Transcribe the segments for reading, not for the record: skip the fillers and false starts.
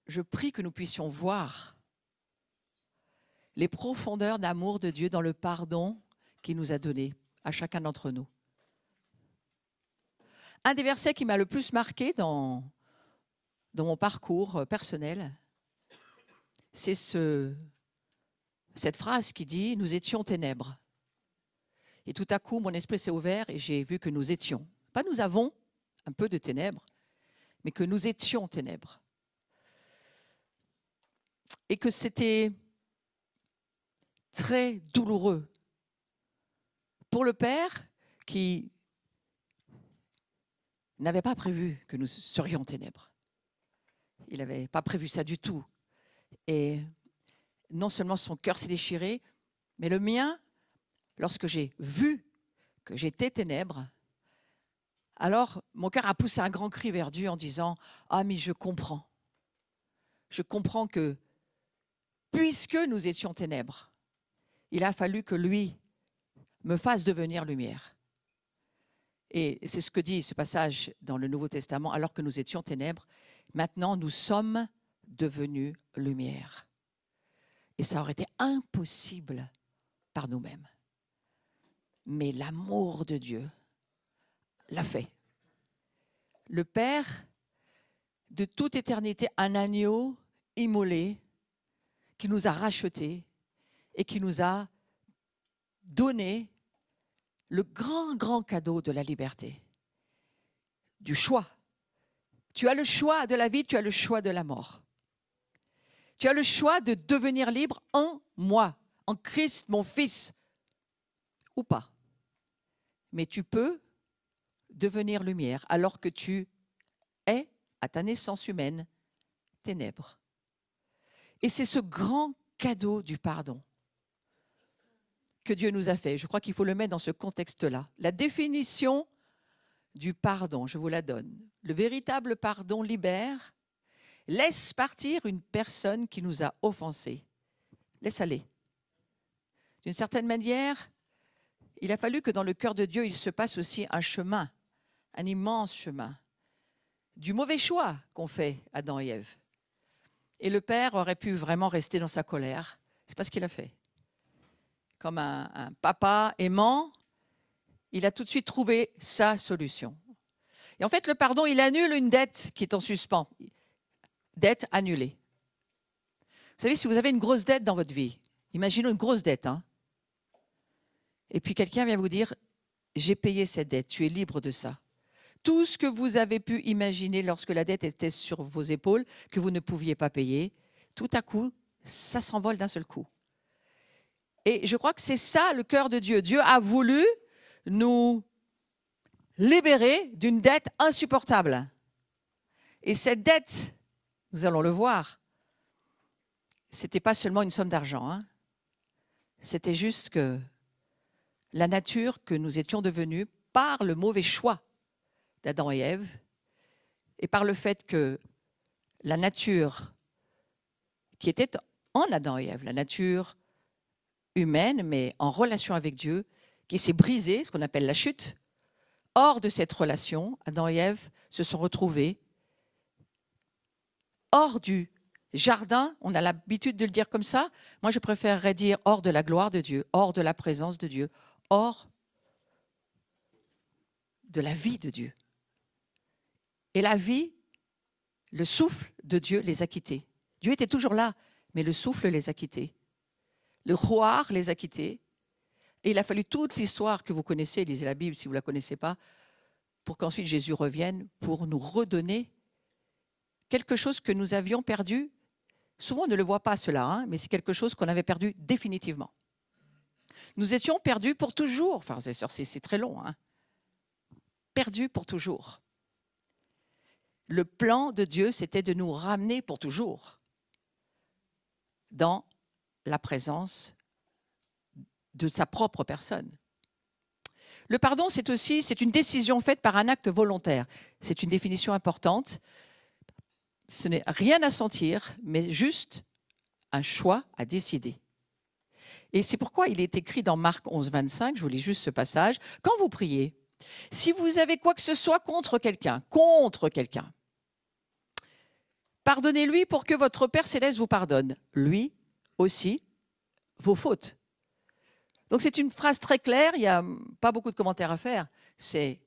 je prie que nous puissions voir les profondeurs d'amour de Dieu dans le pardon qu'il nous a donné à chacun d'entre nous. Un des versets qui m'a le plus marqué dans mon parcours personnel, c'est cette phrase qui dit « Nous étions ténèbres ». Et tout à coup, mon esprit s'est ouvert et j'ai vu que nous étions. Pas nous avons un peu de ténèbres, mais que nous étions ténèbres. Et que c'était très douloureux pour le Père qui n'avait pas prévu que nous serions ténèbres. Il n'avait pas prévu ça du tout. Et non seulement son cœur s'est déchiré, mais le mien, lorsque j'ai vu que j'étais ténèbres, alors mon cœur a poussé un grand cri vers Dieu en disant « Ah, mais je comprends. Je comprends que puisque nous étions ténèbres, il a fallu que lui me fasse devenir lumière. » Et c'est ce que dit ce passage dans le Nouveau Testament, alors que nous étions ténèbres, maintenant nous sommes devenus lumière. Et ça aurait été impossible par nous-mêmes. Mais l'amour de Dieu l'a fait. Le Père, de toute éternité, un agneau immolé qui nous a rachetés et qui nous a donné le grand, grand cadeau de la liberté, du choix. Tu as le choix de la vie, tu as le choix de la mort. Tu as le choix de devenir libre en moi, en Christ, mon Fils, ou pas. Mais tu peux devenir lumière alors que tu es, à ta naissance humaine, ténèbres. Et c'est ce grand cadeau du pardon que Dieu nous a fait. Je crois qu'il faut le mettre dans ce contexte-là. La définition du pardon, je vous la donne. Le véritable pardon libère, laisse partir une personne qui nous a offensés. Laisse aller. D'une certaine manière, il a fallu que dans le cœur de Dieu, il se passe aussi un chemin, un immense chemin, du mauvais choix qu'ont fait Adam et Ève. Et le Père aurait pu vraiment rester dans sa colère. C'est pas ce qu'il a fait. Comme un papa aimant, il a tout de suite trouvé sa solution. Et en fait, le pardon, il annule une dette qui est en suspens. Dette annulée. Vous savez, si vous avez une grosse dette dans votre vie, imaginons une grosse dette, hein, et puis quelqu'un vient vous dire « J'ai payé cette dette, tu es libre de ça ». Tout ce que vous avez pu imaginer lorsque la dette était sur vos épaules, que vous ne pouviez pas payer, tout à coup, ça s'envole d'un seul coup. Et je crois que c'est ça le cœur de Dieu. Dieu a voulu nous libérer d'une dette insupportable. Et cette dette, nous allons le voir, ce n'était pas seulement une somme d'argent, hein. C'était juste que la nature que nous étions devenus par le mauvais choix d'Adam et Ève et par le fait que la nature qui était en Adam et Ève, la nature humaine, mais en relation avec Dieu, qui s'est brisée, ce qu'on appelle la chute. Hors de cette relation, Adam et Ève se sont retrouvés hors du jardin. On a l'habitude de le dire comme ça. Moi, je préférerais dire hors de la gloire de Dieu, hors de la présence de Dieu, hors de la vie de Dieu. Et la vie, le souffle de Dieu les a quittés. Dieu était toujours là, mais le souffle les a quittés. Le roar les a quittés. Et il a fallu toute l'histoire que vous connaissez, lisez la Bible si vous ne la connaissez pas, pour qu'ensuite Jésus revienne pour nous redonner quelque chose que nous avions perdu. Souvent, on ne le voit pas cela, hein, mais c'est quelque chose qu'on avait perdu définitivement. Nous étions perdus pour toujours. Enfin, c'est très long. Hein. Perdus pour toujours. Le plan de Dieu, c'était de nous ramener pour toujours dans la présence de sa propre personne. Le pardon, c'est une décision faite par un acte volontaire. C'est une définition importante. Ce n'est rien à sentir, mais juste un choix à décider. Et c'est pourquoi il est écrit dans Marc 11, 25, je vous lis juste ce passage, quand vous priez, si vous avez quoi que ce soit contre quelqu'un, Pardonnez-lui pour que votre Père céleste vous pardonne, lui aussi, vos fautes. Donc c'est une phrase très claire, il n'y a pas beaucoup de commentaires à faire. C'est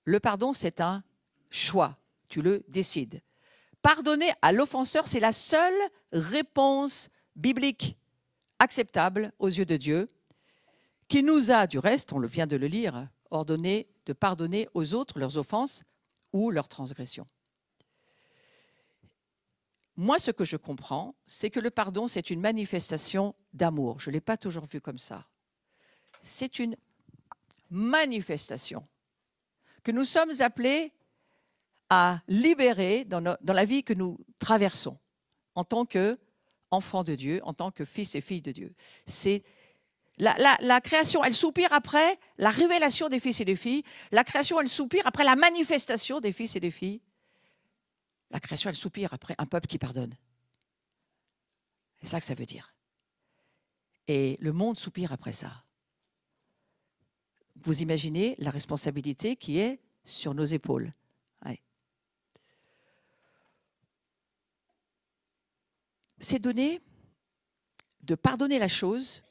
le pardon, c'est un choix, tu le décides. Pardonner à l'offenseur, c'est la seule réponse biblique acceptable aux yeux de Dieu, qui nous a, du reste, on vient de le lire, ordonné de pardonner aux autres leurs offenses ou leurs transgressions. Moi, ce que je comprends, c'est que le pardon, c'est une manifestation d'amour. Je ne l'ai pas toujours vu comme ça. C'est une manifestation que nous sommes appelés à libérer dans la vie que nous traversons en tant qu'enfants de Dieu, en tant que fils et filles de Dieu. C'est la création, elle soupire après la révélation des fils et des filles. La création, elle soupire après la manifestation des fils et des filles. La création, elle soupire après un peuple qui pardonne. C'est ça que ça veut dire. Et le monde soupire après ça. Vous imaginez la responsabilité qui est sur nos épaules. Ouais. C'est donné de pardonner la chose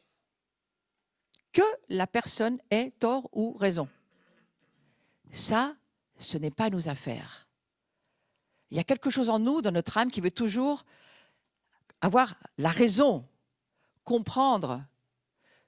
que la personne ait tort ou raison. Ça, ce n'est pas nos affaires. Il y a quelque chose en nous, dans notre âme, qui veut toujours avoir la raison, comprendre,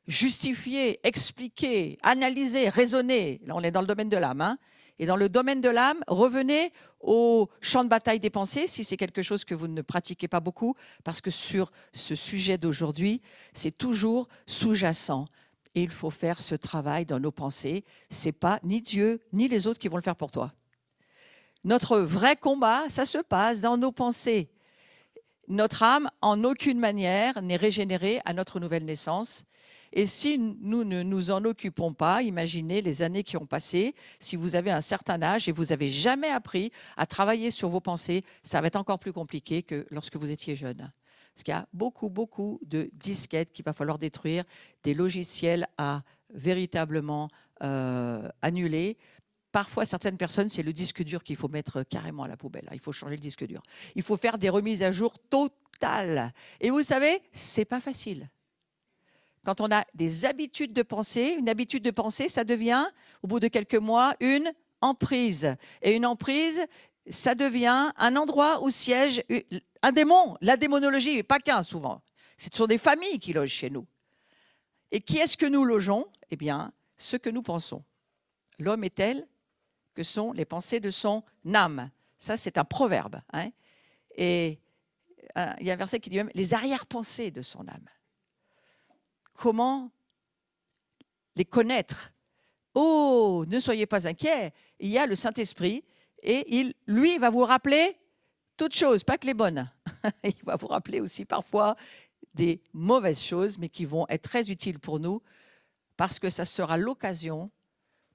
justifier, expliquer, analyser, raisonner. Là, on est dans le domaine de l'âme. Hein. Et dans le domaine de l'âme, revenez au champ de bataille des pensées, si c'est quelque chose que vous ne pratiquez pas beaucoup, parce que sur ce sujet d'aujourd'hui, c'est toujours sous-jacent. Et il faut faire ce travail dans nos pensées. Ce n'est pas ni Dieu, ni les autres qui vont le faire pour toi. Notre vrai combat, ça se passe dans nos pensées. Notre âme, en aucune manière, n'est régénérée à notre nouvelle naissance. Et si nous ne nous en occupons pas, imaginez les années qui ont passé. Si vous avez un certain âge et vous n'avez jamais appris à travailler sur vos pensées, ça va être encore plus compliqué que lorsque vous étiez jeune. Parce qu'il y a beaucoup de disquettes qu'il va falloir détruire, des logiciels à véritablement annuler. Parfois, certaines personnes, c'est le disque dur qu'il faut mettre carrément à la poubelle. Il faut changer le disque dur. Il faut faire des remises à jour totales. Et vous savez, ce n'est pas facile. Quand on a des habitudes de pensée, une habitude de pensée, ça devient, au bout de quelques mois, une emprise. Et une emprise, ça devient un endroit où siège un démon. La démonologie, pas qu'un souvent. Ce sont des familles qui logent chez nous. Et qui est-ce que nous logeons? Eh bien, ce que nous pensons. L'homme est tel que sont les pensées de son âme. Ça, c'est un proverbe. Hein. Et il y a un verset qui dit même les arrière-pensées de son âme. Comment les connaître? Oh, ne soyez pas inquiets, il y a le Saint-Esprit et lui, va vous rappeler toutes choses, pas que les bonnes. Il va vous rappeler aussi parfois des mauvaises choses, mais qui vont être très utiles pour nous parce que ça sera l'occasion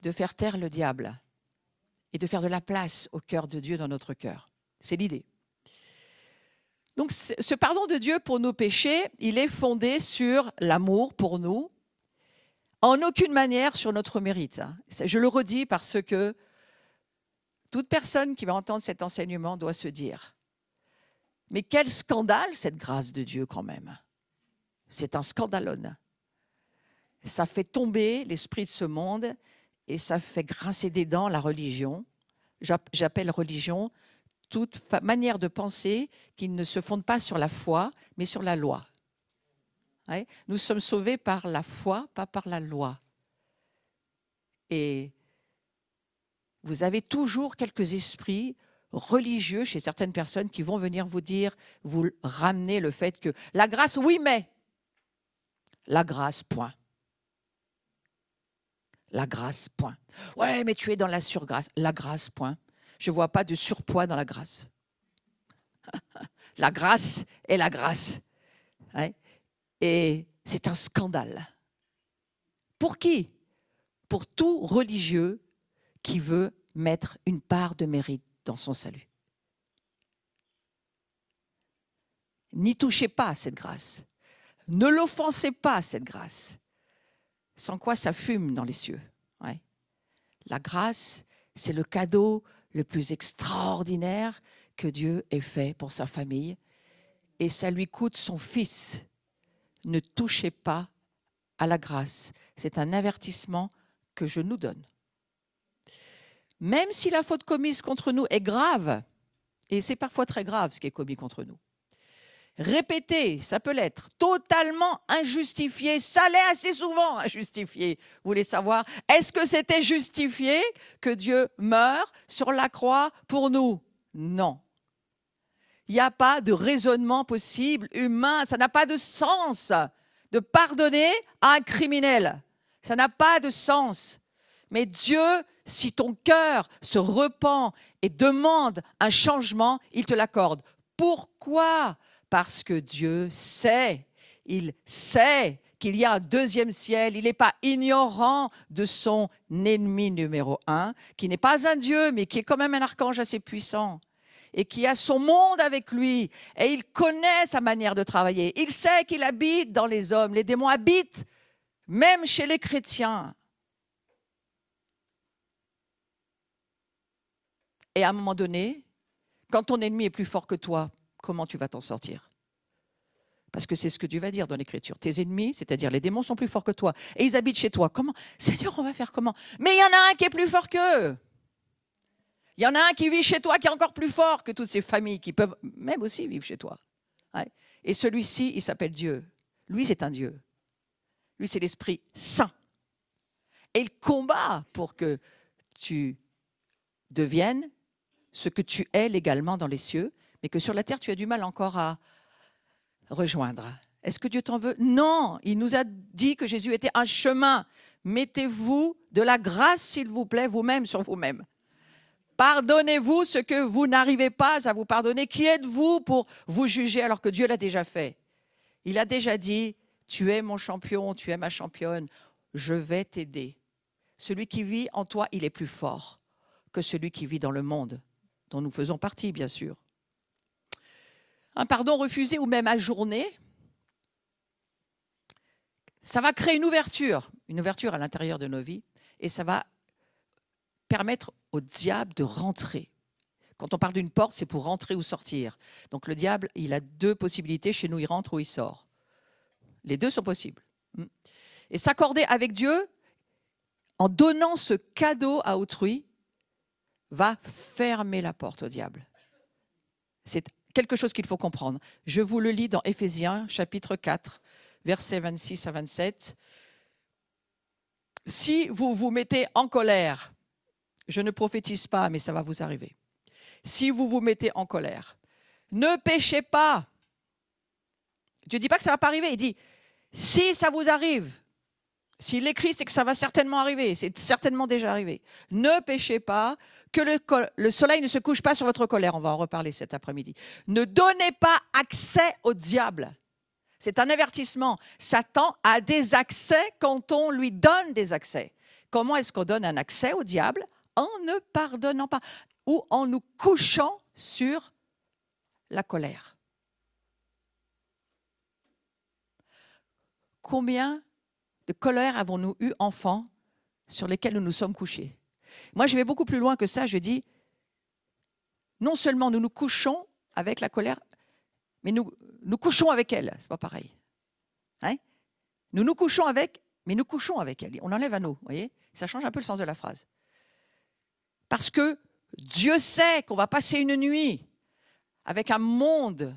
de faire taire le diable et de faire de la place au cœur de Dieu dans notre cœur. C'est l'idée. Donc, ce pardon de Dieu pour nos péchés, il est fondé sur l'amour pour nous, en aucune manière sur notre mérite. Je le redis parce que toute personne qui va entendre cet enseignement doit se dire « Mais quel scandale cette grâce de Dieu quand même !» C'est un scandalone. Ça fait tomber l'esprit de ce monde et ça fait grincer des dents la religion. J'appelle religion toute manière de penser qui ne se fonde pas sur la foi, mais sur la loi. Ouais. Nous sommes sauvés par la foi, pas par la loi. Et vous avez toujours quelques esprits religieux chez certaines personnes qui vont venir vous dire, vous ramener le fait que la grâce, oui, mais la grâce, point. La grâce, point. Ouais, mais tu es dans la surgrâce. La grâce, point. Je ne vois pas de surpoids dans la grâce. La grâce est la grâce. Ouais. Et c'est un scandale. Pour qui? Pour tout religieux qui veut mettre une part de mérite dans son salut. N'y touchez pas à cette grâce. Ne l'offensez pas à cette grâce. Sans quoi ça fume dans les cieux. Ouais. La grâce, c'est le cadeau le plus extraordinaire que Dieu ait fait pour sa famille. Et ça lui coûte son fils. Ne touchez pas à la grâce. C'est un avertissement que je nous donne. Même si la faute commise contre nous est grave, et c'est parfois très grave ce qui est commis contre nous, répété, ça peut l'être, totalement injustifié, ça l'est assez souvent injustifié. Vous voulez savoir, est-ce que c'était justifié que Dieu meure sur la croix pour nous? Non. Il n'y a pas de raisonnement possible, humain, ça n'a pas de sens de pardonner à un criminel. Ça n'a pas de sens. Mais Dieu, si ton cœur se repent et demande un changement, il te l'accorde. Pourquoi ? Parce que Dieu sait, il sait qu'il y a un deuxième ciel. Il n'est pas ignorant de son ennemi numéro 1, qui n'est pas un Dieu, mais qui est quand même un archange assez puissant et qui a son monde avec lui. Et il connaît sa manière de travailler. Il sait qu'il habite dans les hommes. Les démons habitent même chez les chrétiens. Et à un moment donné, quand ton ennemi est plus fort que toi, comment tu vas t'en sortir? Parce que c'est ce que Dieu va dire dans l'Écriture. Tes ennemis, c'est-à-dire les démons, sont plus forts que toi. Et ils habitent chez toi. Comment? Seigneur, on va faire comment? Mais il y en a un qui est plus fort qu'eux. Il y en a un qui vit chez toi qui est encore plus fort que toutes ces familles qui peuvent même aussi vivre chez toi. Ouais. Et celui-ci, il s'appelle Dieu. Lui, c'est un Dieu. Lui, c'est l'Esprit Saint. Et il combat pour que tu deviennes ce que tu es légalement dans les cieux, mais que sur la terre, tu as du mal encore à rejoindre. Est-ce que Dieu t'en veut? Non, il nous a dit que Jésus était un chemin. Mettez-vous de la grâce, s'il vous plaît, vous-même sur vous-même. Pardonnez-vous ce que vous n'arrivez pas à vous pardonner. Qui êtes-vous pour vous juger alors que Dieu l'a déjà fait? Il a déjà dit, tu es mon champion, tu es ma championne, je vais t'aider. Celui qui vit en toi, il est plus fort que celui qui vit dans le monde, dont nous faisons partie, bien sûr. Un pardon refusé ou même ajourné, ça va créer une ouverture à l'intérieur de nos vies, et ça va permettre au diable de rentrer. Quand on parle d'une porte, c'est pour rentrer ou sortir. Donc le diable, il a deux possibilités. Chez nous, il rentre ou il sort. Les deux sont possibles. Et s'accorder avec Dieu, en donnant ce cadeau à autrui, va fermer la porte au diable. C'est quelque chose qu'il faut comprendre. Je vous le lis dans Éphésiens, chapitre 4, versets 26 à 27. Si vous vous mettez en colère, je ne prophétise pas, mais ça va vous arriver. Si vous vous mettez en colère, ne péchez pas. Dieu ne dit pas que ça ne va pas arriver. Il dit, si ça vous arrive, s'il l'écrit, c'est que ça va certainement arriver. C'est certainement déjà arrivé. Ne péchez pas, que le soleil ne se couche pas sur votre colère. On va en reparler cet après-midi. Ne donnez pas accès au diable. C'est un avertissement. Satan a des accès quand on lui donne des accès. Comment est-ce qu'on donne un accès au diable? En ne pardonnant pas ou en nous couchant sur la colère. Combien de colère avons-nous eu enfants sur lesquels nous nous sommes couchés? Moi, je vais beaucoup plus loin que ça. Je dis, non seulement nous nous couchons avec la colère, mais nous couchons avec elle. C'est pas pareil. Hein? Nous nous couchons avec, mais nous couchons avec elle. On enlève un nous, voyez? Ça change un peu le sens de la phrase. Parce que Dieu sait qu'on va passer une nuit avec un monde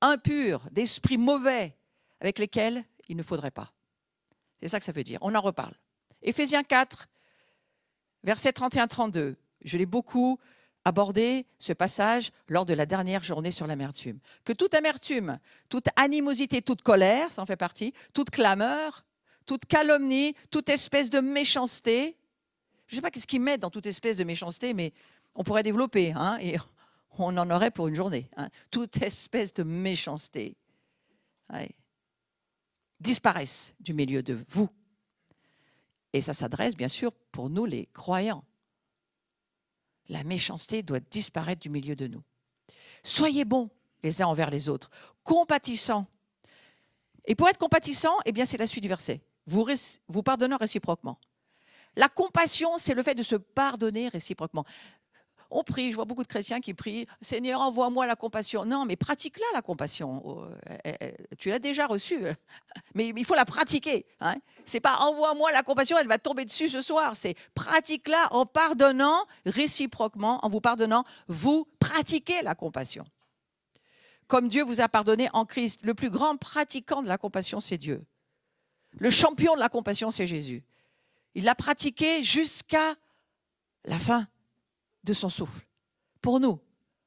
impur, d'esprits mauvais, avec lesquels il ne faudrait pas. C'est ça que ça veut dire. On en reparle. Éphésiens 4, versets 31-32. Je l'ai beaucoup abordé, ce passage, lors de la dernière journée sur l'amertume. Que toute amertume, toute animosité, toute colère, ça en fait partie, toute clameur, toute calomnie, toute espèce de méchanceté. Je ne sais pas qu'est-ce qu'ils mettent dans toute espèce de méchanceté, mais on pourrait développer, hein, et on en aurait pour une journée. Hein. Toute espèce de méchanceté. Ouais. Disparaissent du milieu de vous. Et ça s'adresse, bien sûr, pour nous, les croyants. La méchanceté doit disparaître du milieu de nous. Soyez bons les uns envers les autres, compatissants. Et pour être compatissant, eh bien, c'est la suite du verset. Vous pardonnant réciproquement. La compassion, c'est le fait de se pardonner réciproquement. On prie, je vois beaucoup de chrétiens qui prient « Seigneur, envoie-moi la compassion ». Non, mais pratique-la, la compassion. Tu l'as déjà reçue, mais il faut la pratiquer. Hein. Ce n'est pas « envoie-moi la compassion, elle va tomber dessus ce soir ». C'est « pratique-la en pardonnant réciproquement, en vous pardonnant, vous pratiquez la compassion ». Comme Dieu vous a pardonné en Christ. Le plus grand pratiquant de la compassion, c'est Dieu. Le champion de la compassion, c'est Jésus. Il l'a pratiqué jusqu'à la fin de son souffle. Pour nous,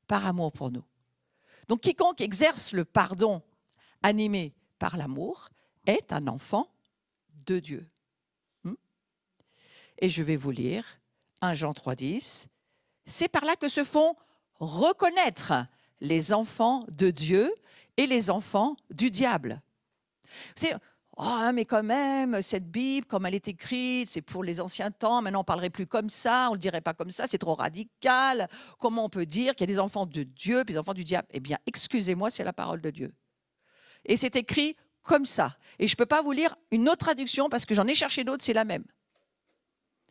par amour pour nous. Donc quiconque exerce le pardon animé par l'amour est un enfant de Dieu. Et je vais vous lire 1 Jean 3,10. C'est par là que se font reconnaître les enfants de Dieu et les enfants du diable. C'est oh, mais quand même, cette Bible, comme elle est écrite, c'est pour les anciens temps. Maintenant, on ne parlerait plus comme ça, on ne le dirait pas comme ça, c'est trop radical. Comment on peut dire qu'il y a des enfants de Dieu et des enfants du diable? Eh bien, excusez-moi, c'est la parole de Dieu. Et c'est écrit comme ça. Et je ne peux pas vous lire une autre traduction parce que j'en ai cherché d'autres, c'est la même.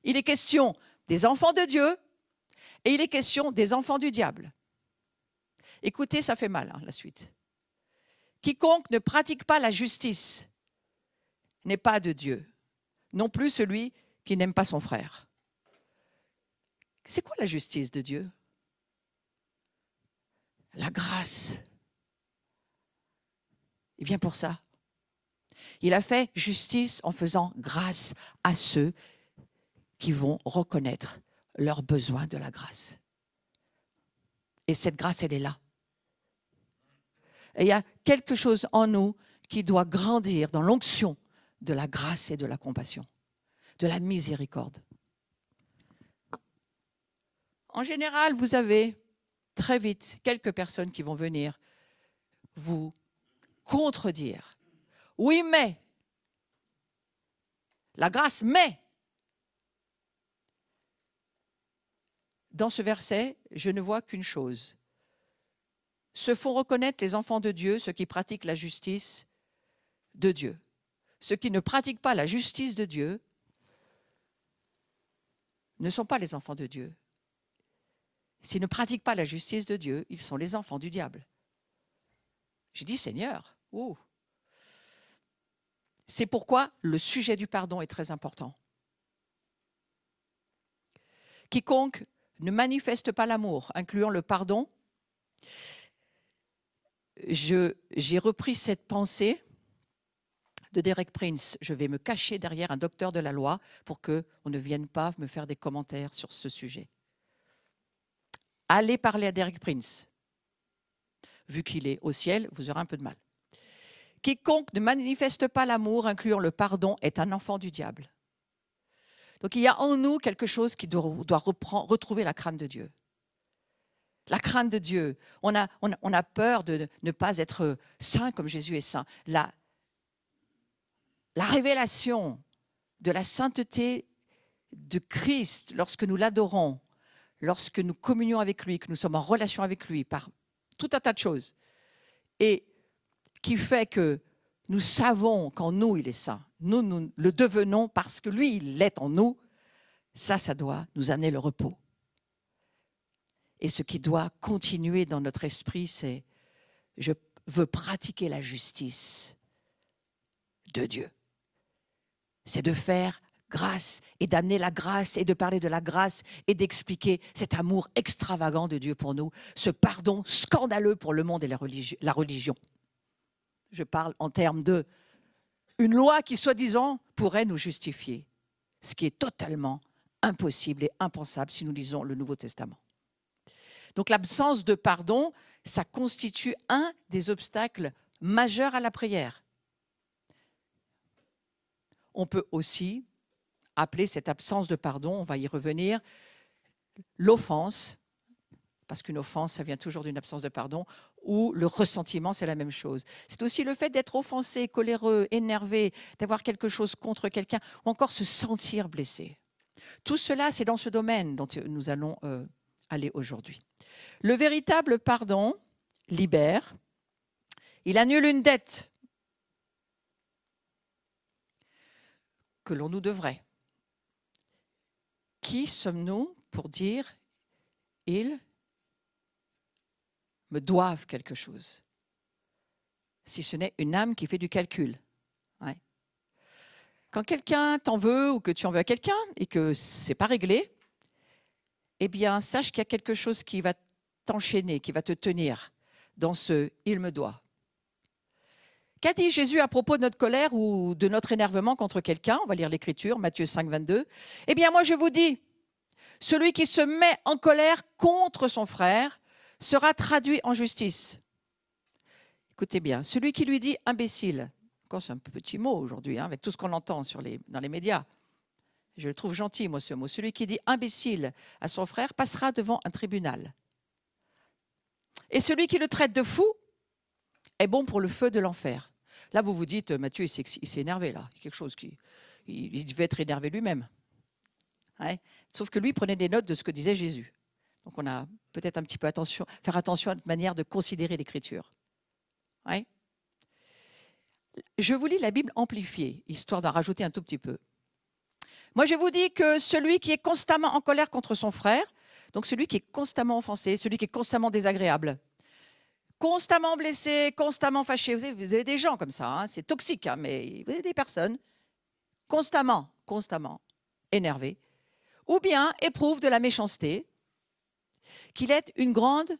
Il est question des enfants de Dieu et il est question des enfants du diable. Écoutez, ça fait mal, hein, la suite. Quiconque ne pratique pas la justice n'est pas de Dieu, non plus celui qui n'aime pas son frère. C'est quoi la justice de Dieu? La grâce. Il vient pour ça. Il a fait justice en faisant grâce à ceux qui vont reconnaître leur besoin de la grâce. Et cette grâce, elle est là. Et il y a quelque chose en nous qui doit grandir dans l'onction de la grâce et de la compassion, de la miséricorde. En général, vous avez très vite quelques personnes qui vont venir vous contredire. Oui, mais. La grâce, mais. Dans ce verset, je ne vois qu'une chose. Se font reconnaître les enfants de Dieu, ceux qui pratiquent la justice de Dieu. Ceux qui ne pratiquent pas la justice de Dieu ne sont pas les enfants de Dieu. S'ils ne pratiquent pas la justice de Dieu, ils sont les enfants du diable. J'ai dit Seigneur, oh. C'est pourquoi le sujet du pardon est très important. Quiconque ne manifeste pas l'amour, incluant le pardon, j'ai repris cette pensée de Derek Prince. Je vais me cacher derrière un docteur de la loi pour qu'on ne vienne pas me faire des commentaires sur ce sujet. Allez parler à Derek Prince. Vu qu'il est au ciel, vous aurez un peu de mal. Quiconque ne manifeste pas l'amour, incluant le pardon, est un enfant du diable. Donc il y a en nous quelque chose qui doit retrouver la crainte de Dieu. La crainte de Dieu. On a peur de ne pas être saint comme Jésus est saint. La révélation de la sainteté de Christ, lorsque nous l'adorons, lorsque nous communions avec lui, que nous sommes en relation avec lui par tout un tas de choses, et qui fait que nous savons qu'en nous, il est saint. Nous le devenons parce que lui, il l'est en nous. Ça doit nous amener le repos. Et ce qui doit continuer dans notre esprit, c'est « je veux pratiquer la justice de Dieu ». C'est de faire grâce et d'amener la grâce et de parler de la grâce et d'expliquer cet amour extravagant de Dieu pour nous, ce pardon scandaleux pour le monde et la religion. Je parle en termes de une loi qui, soi-disant, pourrait nous justifier, ce qui est totalement impossible et impensable si nous lisons le Nouveau Testament. Donc l'absence de pardon, ça constitue un des obstacles majeurs à la prière. On peut aussi appeler cette absence de pardon, on va y revenir, l'offense, parce qu'une offense, ça vient toujours d'une absence de pardon, ou le ressentiment, c'est la même chose. C'est aussi le fait d'être offensé, coléreux, énervé, d'avoir quelque chose contre quelqu'un, ou encore se sentir blessé. Tout cela, c'est dans ce domaine dont nous allons aller aujourd'hui. Le véritable pardon libère, il annule une dette que l'on nous devrait. Qui sommes-nous pour dire ils me doivent quelque chose. Si ce n'est une âme qui fait du calcul. Ouais. Quand quelqu'un t'en veut ou que tu en veux à quelqu'un et que ce n'est pas réglé, eh bien, sache qu'il y a quelque chose qui va t'enchaîner, qui va te tenir dans ce « il me doit ». Qu'a dit Jésus à propos de notre colère ou de notre énervement contre quelqu'un? On va lire l'Écriture, Matthieu 5, 22. Eh bien, moi, je vous dis, celui qui se met en colère contre son frère sera traduit en justice. Écoutez bien, celui qui lui dit « imbécile », encore c'est un petit mot aujourd'hui, avec tout ce qu'on entend dans les médias. Je le trouve gentil, moi, ce mot. Celui qui dit « imbécile » à son frère passera devant un tribunal. Et celui qui le traite de fou est bon pour le feu de l'enfer. Là, vous vous dites, Matthieu, il s'est énervé, là. Il y a quelque chose il devait être énervé lui-même. Ouais. Sauf que lui prenait des notes de ce que disait Jésus. Donc, on a peut-être un petit peu faire attention à notre manière de considérer l'Écriture. Ouais. Je vous lis la Bible amplifiée, histoire d'en rajouter un tout petit peu. Moi, je vous dis que celui qui est constamment en colère contre son frère, donc celui qui est constamment offensé, celui qui est constamment désagréable, constamment blessé, constamment fâché, vous avez des gens comme ça, c'est toxique, mais vous avez des personnes constamment énervées, ou bien éprouve de la méchanceté, qu'il ait une grande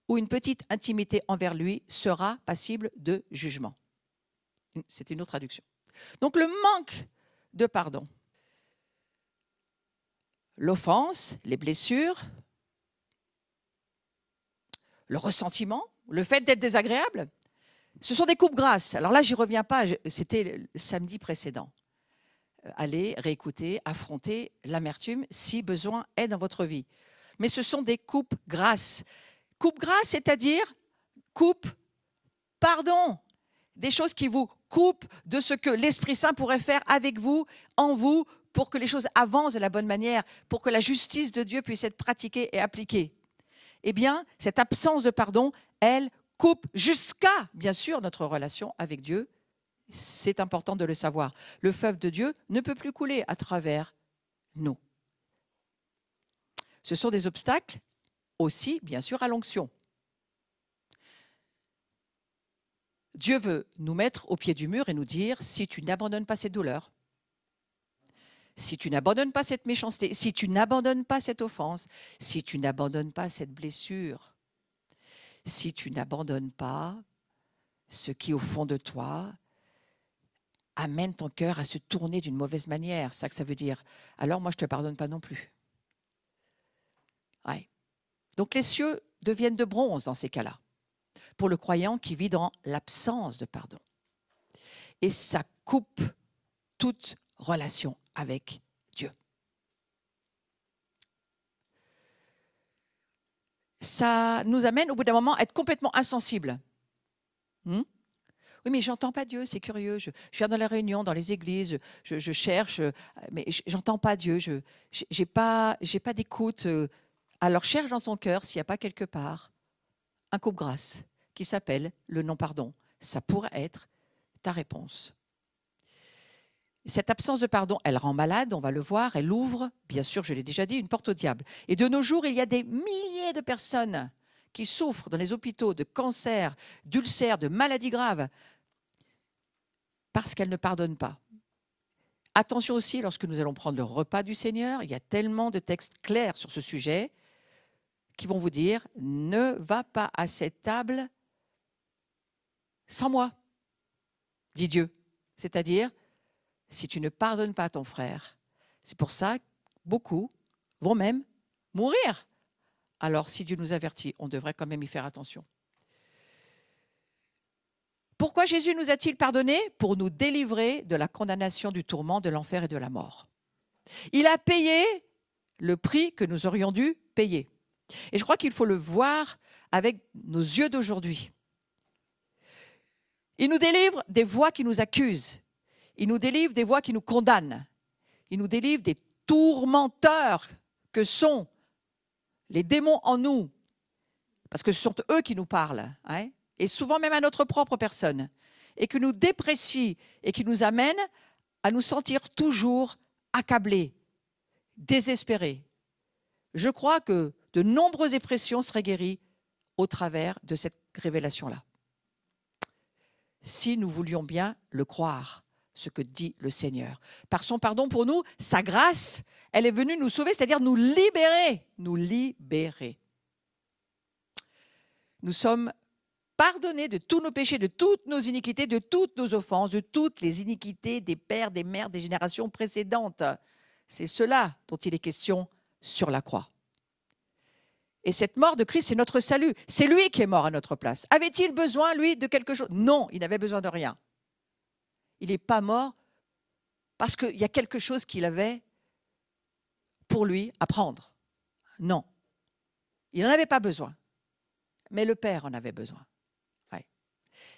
ou une petite intimité envers lui, sera passible de jugement. C'est une autre traduction. Donc le manque de pardon, l'offense, les blessures, le ressentiment, le fait d'être désagréable, ce sont des coupes grasses. Alors là, j'y reviens pas, c'était le samedi précédent. Allez réécouter, affronter l'amertume si besoin est dans votre vie. Mais ce sont des coupes grasses. Coupe grasse, c'est-à-dire coupe pardon. Des choses qui vous coupent de ce que l'Esprit Saint pourrait faire avec vous, en vous, pour que les choses avancent de la bonne manière, pour que la justice de Dieu puisse être pratiquée et appliquée. Eh bien, cette absence de pardon, elle coupe jusqu'à, bien sûr, notre relation avec Dieu. C'est important de le savoir. Le fleuve de Dieu ne peut plus couler à travers nous. Ce sont des obstacles aussi, bien sûr, à l'onction. Dieu veut nous mettre au pied du mur et nous dire, si tu n'abandonnes pas cette douleur, si tu n'abandonnes pas cette méchanceté, si tu n'abandonnes pas cette offense, si tu n'abandonnes pas cette blessure, si tu n'abandonnes pas ce qui, au fond de toi, amène ton cœur à se tourner d'une mauvaise manière, c'est ça que ça veut dire. Alors moi, je ne te pardonne pas non plus. Ouais. Donc les cieux deviennent de bronze dans ces cas-là, pour le croyant qui vit dans l'absence de pardon. Et ça coupe toute relation avec Dieu. Ça nous amène au bout d'un moment à être complètement insensibles. Oui, mais j'entends pas Dieu, c'est curieux. Je viens dans la réunion, dans les églises, je cherche, mais j'entends pas Dieu. J'ai pas d'écoute. Alors cherche dans ton cœur s'il n'y a pas quelque part un coupe-grâce qui s'appelle le non-pardon. Ça pourrait être ta réponse. Cette absence de pardon, elle rend malade, on va le voir, elle ouvre, bien sûr, je l'ai déjà dit, une porte au diable. Et de nos jours, il y a des milliers de personnes qui souffrent dans les hôpitaux de cancer, d'ulcères, de maladies graves, parce qu'elles ne pardonnent pas. Attention aussi, lorsque nous allons prendre le repas du Seigneur, il y a tellement de textes clairs sur ce sujet qui vont vous dire « Ne va pas à cette table sans moi », dit Dieu. C'est-à-dire, si tu ne pardonnes pas à ton frère, c'est pour ça que beaucoup vont même mourir. Alors, si Dieu nous avertit, on devrait quand même y faire attention. Pourquoi Jésus nous a-t-il pardonné? Pour nous délivrer de la condamnation du tourment, de l'enfer et de la mort. Il a payé le prix que nous aurions dû payer. Et je crois qu'il faut le voir avec nos yeux d'aujourd'hui. Il nous délivre des voix qui nous accusent. Il nous délivre des voix qui nous condamnent. Il nous délivre des tourmenteurs que sont les démons en nous. Parce que ce sont eux qui nous parlent. Et souvent même à notre propre personne. Et qui nous déprécient et qui nous amènent à nous sentir toujours accablés, désespérés. Je crois que de nombreuses dépressions seraient guéries au travers de cette révélation-là. Si nous voulions bien le croire, ce que dit le Seigneur. Par son pardon pour nous, sa grâce, elle est venue nous sauver, c'est-à-dire nous libérer. Nous libérer. Nous sommes pardonnés de tous nos péchés, de toutes nos iniquités, de toutes nos offenses, de toutes les iniquités des pères, des mères, des générations précédentes. C'est cela dont il est question sur la croix. Et cette mort de Christ, c'est notre salut. C'est lui qui est mort à notre place. Avait-il besoin, lui, de quelque chose? Non, il n'avait besoin de rien. Il n'est pas mort parce qu'il y a quelque chose qu'il avait pour lui à prendre. Non, il n'en avait pas besoin. Mais le Père en avait besoin. Ouais.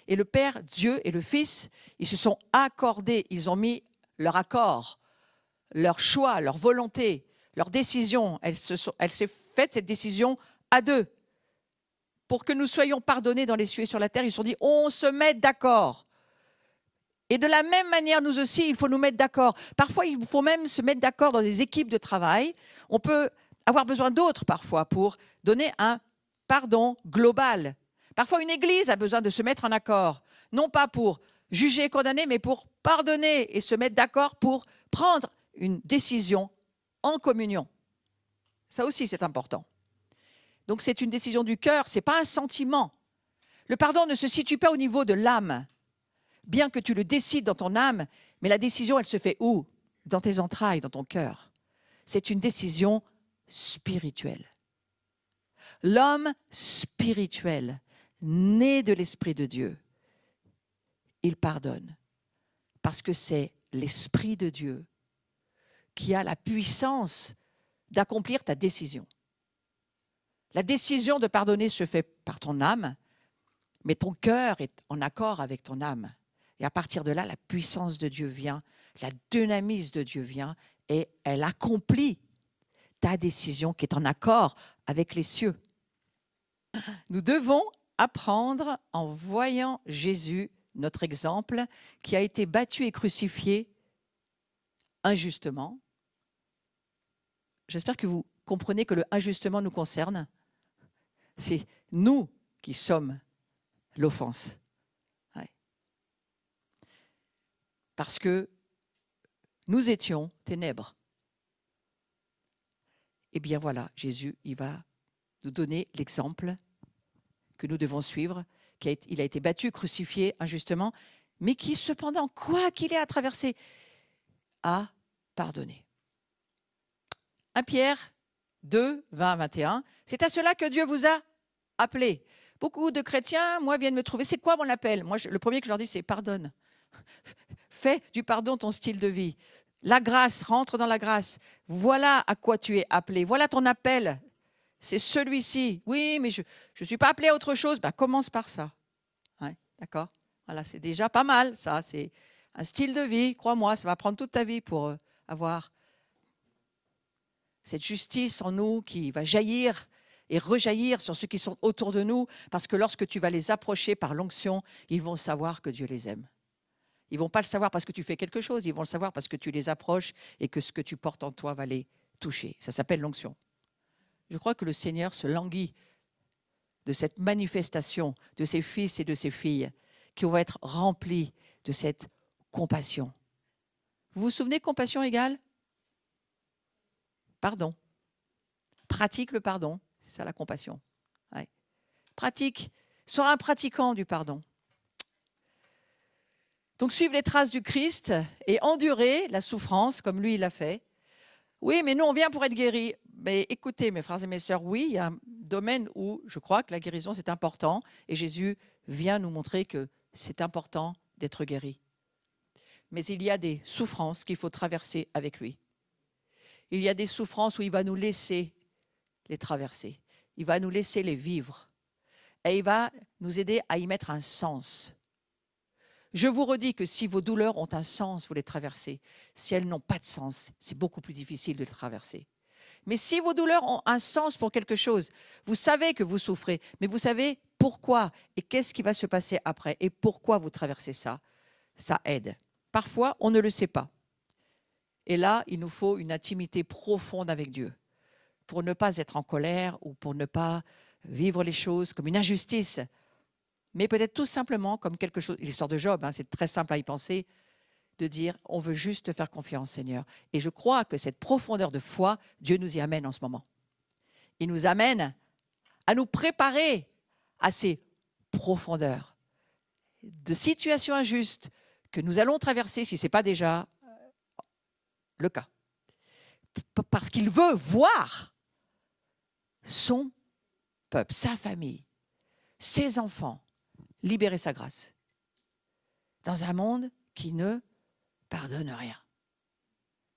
Et le Père, Dieu et le Fils, ils se sont accordés, ils ont mis leur accord, leur choix, leur volonté, leur décision. Elle s'est faite, cette décision, à deux. Pour que nous soyons pardonnés dans les cieux et sur la terre, ils se sont dit, on se met d'accord. Et de la même manière, nous aussi, il faut nous mettre d'accord. Parfois, il faut même se mettre d'accord dans des équipes de travail. On peut avoir besoin d'autres parfois pour donner un pardon global. Parfois, une église a besoin de se mettre en accord, non pas pour juger et condamner, mais pour pardonner et se mettre d'accord pour prendre une décision en communion. Ça aussi, c'est important. Donc, c'est une décision du cœur, ce n'est pas un sentiment. Le pardon ne se situe pas au niveau de l'âme. Bien que tu le décides dans ton âme, mais la décision, elle se fait où? Dans tes entrailles, dans ton cœur. C'est une décision spirituelle. L'homme spirituel, né de l'Esprit de Dieu, il pardonne. Parce que c'est l'Esprit de Dieu qui a la puissance d'accomplir ta décision. La décision de pardonner se fait par ton âme, mais ton cœur est en accord avec ton âme. Et à partir de là, la puissance de Dieu vient, la dynamise de Dieu vient et elle accomplit ta décision qui est en accord avec les cieux. Nous devons apprendre en voyant Jésus, notre exemple, qui a été battu et crucifié injustement. J'espère que vous comprenez que le injustement nous concerne. C'est nous qui sommes l'offense. Parce que nous étions ténèbres. Eh bien voilà, Jésus, il va nous donner l'exemple que nous devons suivre. Il a été battu, crucifié injustement, mais qui cependant, quoi qu'il ait à traverser, a pardonné. 1 Pierre 2, 20 à 21, c'est à cela que Dieu vous a appelé. Beaucoup de chrétiens, moi, viennent me trouver. C'est quoi mon appel? Moi, le premier que je leur dis, c'est pardonne. Fais du pardon ton style de vie. La grâce, rentre dans la grâce. Voilà à quoi tu es appelé. Voilà ton appel. C'est celui-ci. Oui, mais je ne suis pas appelé à autre chose. Ben, commence par ça. Ouais, d'accord? Voilà, c'est déjà pas mal, ça. C'est un style de vie. Crois-moi, ça va prendre toute ta vie pour avoir cette justice en nous qui va jaillir et rejaillir sur ceux qui sont autour de nous. Parce que lorsque tu vas les approcher par l'onction, ils vont savoir que Dieu les aime. Ils ne vont pas le savoir parce que tu fais quelque chose, ils vont le savoir parce que tu les approches et que ce que tu portes en toi va les toucher. Ça s'appelle l'onction. Je crois que le Seigneur se languit de cette manifestation de ses fils et de ses filles qui vont être remplis de cette compassion. Vous vous souvenez, compassion égale pardon. Pratique le pardon, c'est ça la compassion. Ouais. Pratique, sois un pratiquant du pardon. Donc, suivre les traces du Christ et endurer la souffrance comme lui, il l'a fait. Oui, mais nous, on vient pour être guéris. Mais écoutez, mes frères et mes sœurs, oui, il y a un domaine où je crois que la guérison, c'est important. Et Jésus vient nous montrer que c'est important d'être guéri. Mais il y a des souffrances qu'il faut traverser avec lui. Il y a des souffrances où il va nous laisser les traverser. Il va nous laisser les vivre. Et il va nous aider à y mettre un sens. Je vous redis que si vos douleurs ont un sens, vous les traversez. Si elles n'ont pas de sens, c'est beaucoup plus difficile de les traverser. Mais si vos douleurs ont un sens pour quelque chose, vous savez que vous souffrez, mais vous savez pourquoi et qu'est-ce qui va se passer après et pourquoi vous traversez ça, ça aide. Parfois, on ne le sait pas. Et là, il nous faut une intimité profonde avec Dieu pour ne pas être en colère ou pour ne pas vivre les choses comme une injustice, mais peut-être tout simplement comme quelque chose, l'histoire de Job, hein, c'est très simple à y penser, de dire on veut juste te faire confiance, Seigneur. Et je crois que cette profondeur de foi, Dieu nous y amène en ce moment. Il nous amène à nous préparer à ces profondeurs de situations injustes que nous allons traverser si ce n'est pas déjà le cas. Parce qu'il veut voir son peuple, sa famille, ses enfants libérer sa grâce dans un monde qui ne pardonne rien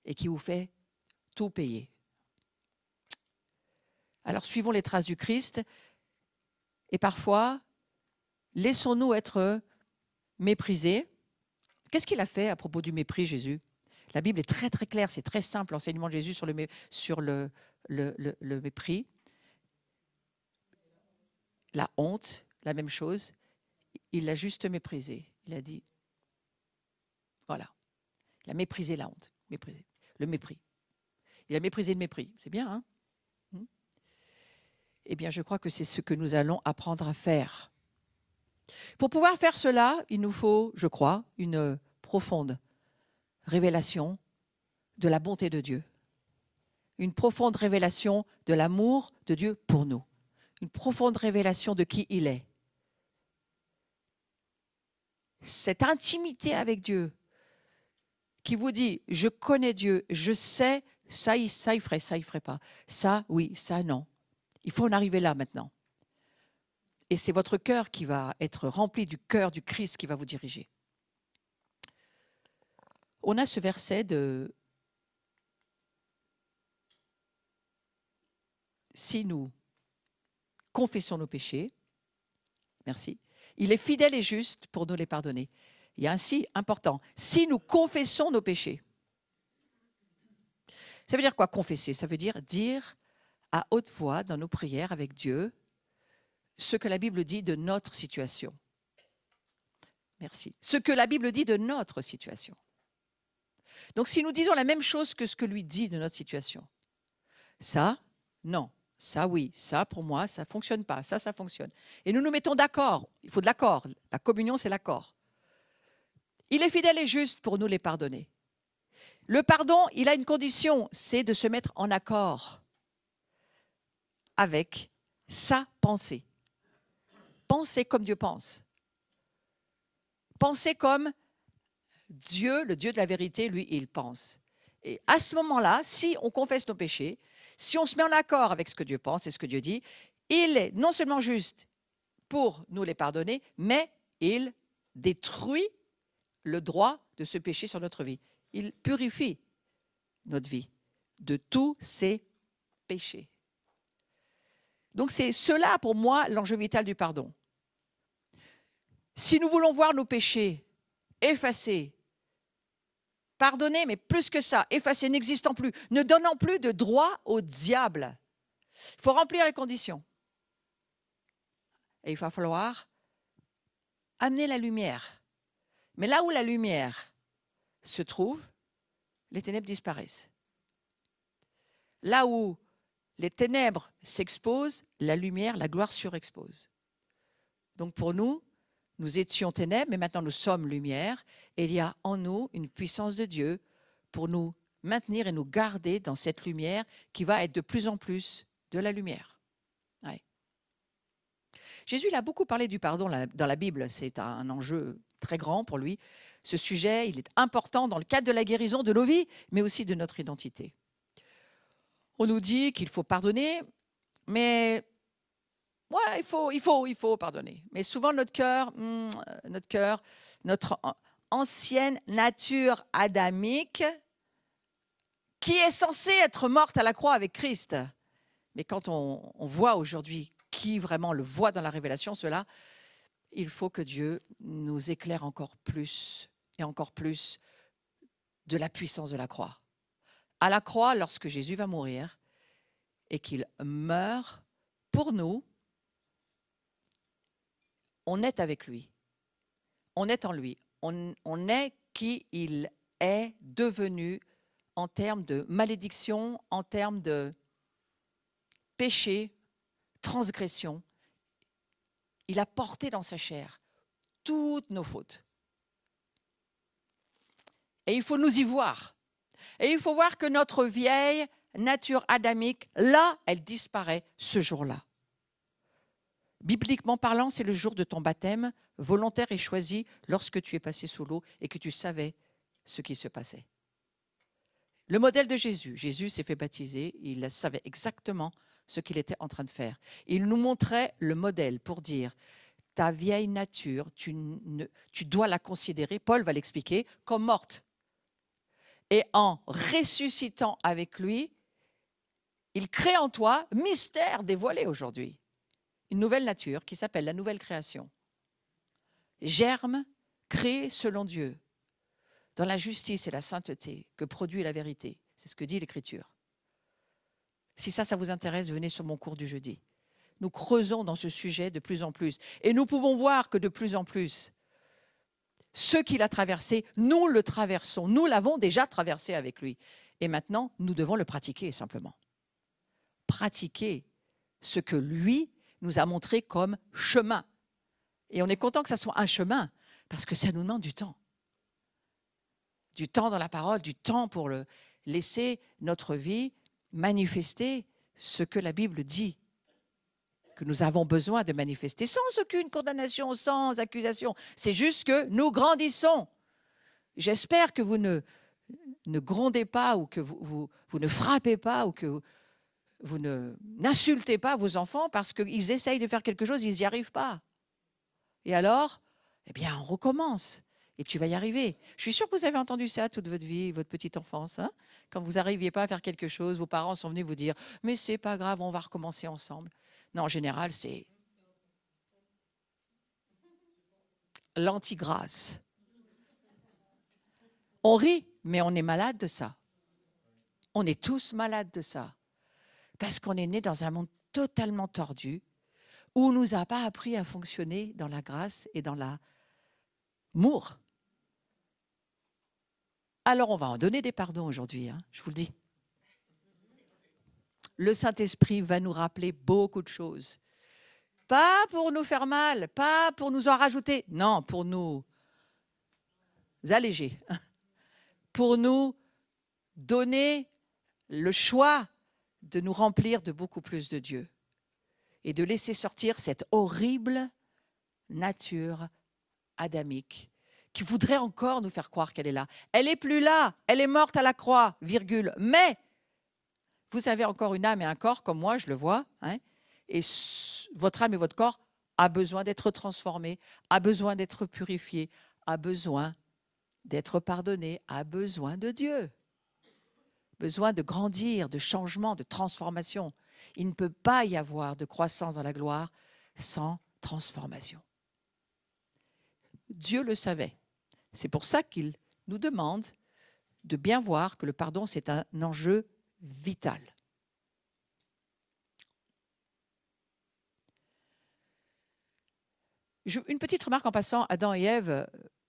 et qui vous fait tout payer. Alors suivons les traces du Christ et parfois laissons-nous être méprisés. Qu'est-ce qu'il a fait à propos du mépris, Jésus? La Bible est très très claire, c'est très simple, l'enseignement de Jésus sur le mépris. La honte, la même chose. Il l'a juste méprisé. Il a dit, voilà, il a méprisé la honte, méprisé, le mépris. Il a méprisé le mépris, c'est bien, hein? Eh bien, je crois que c'est ce que nous allons apprendre à faire. Pour pouvoir faire cela, il nous faut, je crois, une profonde révélation de la bonté de Dieu. Une profonde révélation de l'amour de Dieu pour nous. Une profonde révélation de qui il est. Cette intimité avec Dieu qui vous dit, je connais Dieu, je sais, ça il ferait pas. Ça, oui, ça, non. Il faut en arriver là maintenant. Et c'est votre cœur qui va être rempli du cœur du Christ qui va vous diriger. On a ce verset de « Si nous confessons nos péchés, merci, il est fidèle et juste pour nous les pardonner. » Il y a un si important. Si nous confessons nos péchés. Ça veut dire quoi, confesser? Ça veut dire à haute voix dans nos prières avec Dieu ce que la Bible dit de notre situation. Merci. Ce que la Bible dit de notre situation. Donc si nous disons la même chose que ce que lui dit de notre situation, ça, non. Ça, oui. Ça, pour moi, ça ne fonctionne pas. Ça fonctionne. Et nous nous mettons d'accord. Il faut de l'accord. La communion, c'est l'accord. Il est fidèle et juste pour nous les pardonner. Le pardon, il a une condition, c'est de se mettre en accord avec sa pensée. Penser comme Dieu pense. Penser comme Dieu, le Dieu de la vérité, lui, il pense. Et à ce moment-là, si on confesse nos péchés, si on se met en accord avec ce que Dieu pense et ce que Dieu dit, il est non seulement juste pour nous les pardonner, mais il détruit le droit de ce péché sur notre vie. Il purifie notre vie de tous ses péchés. Donc c'est cela pour moi l'enjeu vital du pardon. Si nous voulons voir nos péchés effacés, pardonnés, mais plus que ça, effacés, n'existant plus, ne donnant plus de droit au diable, il faut remplir les conditions. Et il va falloir amener la lumière. Mais là où la lumière se trouve, les ténèbres disparaissent. Là où les ténèbres s'exposent, la lumière, la gloire surexpose. Donc pour nous, nous étions ténèbres, mais maintenant nous sommes lumière. Et il y a en nous une puissance de Dieu pour nous maintenir et nous garder dans cette lumière qui va être de plus en plus de la lumière. Ouais. Jésus il a beaucoup parlé du pardon dans la Bible. C'est un enjeu très grand pour lui. Ce sujet, il est important dans le cadre de la guérison de nos vies, mais aussi de notre identité. On nous dit qu'il faut pardonner, mais ouais, il faut pardonner. Mais souvent notre cœur, notre ancienne nature adamique, qui est censée être morte à la croix avec Christ. Mais quand on voit aujourd'hui qui vraiment le voit dans la révélation, cela, il faut que Dieu nous éclaire encore plus et encore plus de la puissance de la croix. À la croix, lorsque Jésus va mourir et qu'il meurt pour nous, on est avec lui. On est en lui. On est qui il est devenu en termes de malédiction, en termes de péché, transgression, il a porté dans sa chair toutes nos fautes. Et il faut nous y voir. Et il faut voir que notre vieille nature adamique, là, elle disparaît ce jour-là. Bibliquement parlant, c'est le jour de ton baptême, volontaire et choisi, lorsque tu es passé sous l'eau et que tu savais ce qui se passait. Le modèle de Jésus, Jésus s'est fait baptiser, il savait exactement ce qu'il était en train de faire. Il nous montrait le modèle pour dire, ta vieille nature, tu dois la considérer, Paul va l'expliquer, comme morte. Et en ressuscitant avec lui, il crée en toi, mystère dévoilé aujourd'hui, une nouvelle nature qui s'appelle la nouvelle création. Germe créé selon Dieu, dans la justice et la sainteté que produit la vérité. C'est ce que dit l'Écriture. Si ça vous intéresse, venez sur mon cours du jeudi. Nous creusons dans ce sujet de plus en plus. Et nous pouvons voir que de plus en plus, ce qu'il a traversé, nous le traversons. Nous l'avons déjà traversé avec lui. Et maintenant, nous devons le pratiquer simplement. Pratiquer ce que lui nous a montré comme chemin. Et on est content que ça soit un chemin, parce que ça nous demande du temps. Du temps dans la parole, du temps pour laisser notre vie manifester ce que la Bible dit, que nous avons besoin de manifester, sans aucune condamnation, sans accusation. C'est juste que nous grandissons. J'espère que vous ne grondez pas ou que vous ne frappez pas ou que vous n'insultez pas vos enfants parce qu'ils essayent de faire quelque chose, ils n'y arrivent pas. Et alors, eh bien, on recommence. Et tu vas y arriver. Je suis sûre que vous avez entendu ça toute votre vie, votre petite enfance. Hein, quand vous n'arriviez pas à faire quelque chose, vos parents sont venus vous dire « Mais c'est pas grave, on va recommencer ensemble. » Non, en général, c'est l'anti-grâce. On rit, mais on est malade de ça. On est tous malades de ça. Parce qu'on est né dans un monde totalement tordu, où on ne nous a pas appris à fonctionner dans la grâce et dans l'amour. Alors, on va en donner des pardons aujourd'hui, hein, je vous le dis. Le Saint-Esprit va nous rappeler beaucoup de choses. Pas pour nous faire mal, pas pour nous en rajouter, non, pour nous alléger, pour nous donner le choix de nous remplir de beaucoup plus de Dieu et de laisser sortir cette horrible nature adamique qui voudrait encore nous faire croire qu'elle est là. Elle n'est plus là, elle est morte à la croix, virgule. Mais vous avez encore une âme et un corps, comme moi, je le vois, hein, et votre âme et votre corps a besoin d'être transformés, a besoin d'être purifiés, a besoin d'être pardonné, a besoin de Dieu. Besoin de grandir, de changement, de transformation. Il ne peut pas y avoir de croissance dans la gloire sans transformation. Dieu le savait. C'est pour ça qu'il nous demande de bien voir que le pardon, c'est un enjeu vital. Une petite remarque en passant, Adam et Ève,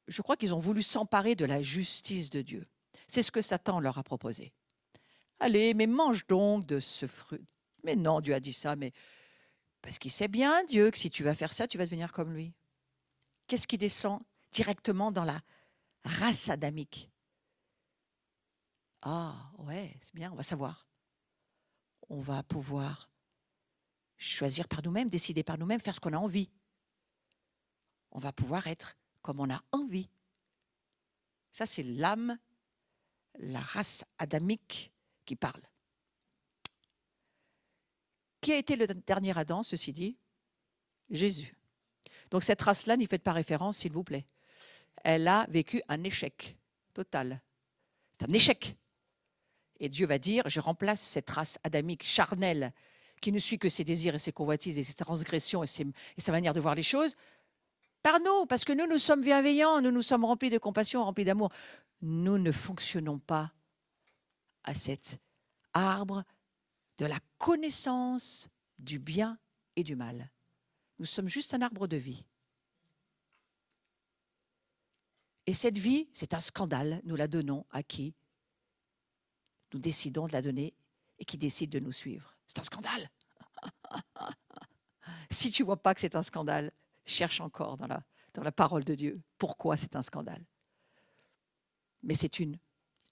je crois qu'ils ont voulu s'emparer de la justice de Dieu. C'est ce que Satan leur a proposé. Allez, mais mange donc de ce fruit. Mais non, Dieu a dit ça, mais parce qu'il sait bien, Dieu, que si tu vas faire ça, tu vas devenir comme lui. Qu'est-ce qui descend directement dans la race adamique? Ah, ouais, c'est bien, on va savoir. On va pouvoir choisir par nous-mêmes, décider par nous-mêmes, faire ce qu'on a envie. On va pouvoir être comme on a envie. Ça, c'est l'âme, la race adamique qui parle. Qui a été le dernier Adam, ceci dit? Jésus. Donc cette race-là, n'y faites pas référence, s'il vous plaît. Elle a vécu un échec total. C'est un échec. Et Dieu va dire, je remplace cette race adamique charnelle qui ne suit que ses désirs et ses convoitises et ses transgressions et sa manière de voir les choses, par nous, parce que nous sommes bienveillants, nous sommes remplis de compassion, remplis d'amour. Nous ne fonctionnons pas à cet arbre de la connaissance du bien et du mal. Nous sommes juste un arbre de vie. Et cette vie, c'est un scandale. Nous la donnons à qui nous décidons de la donner et qui décide de nous suivre. C'est un scandale. Si tu ne vois pas que c'est un scandale, cherche encore dans la parole de Dieu. Pourquoi c'est un scandale? Mais c'est une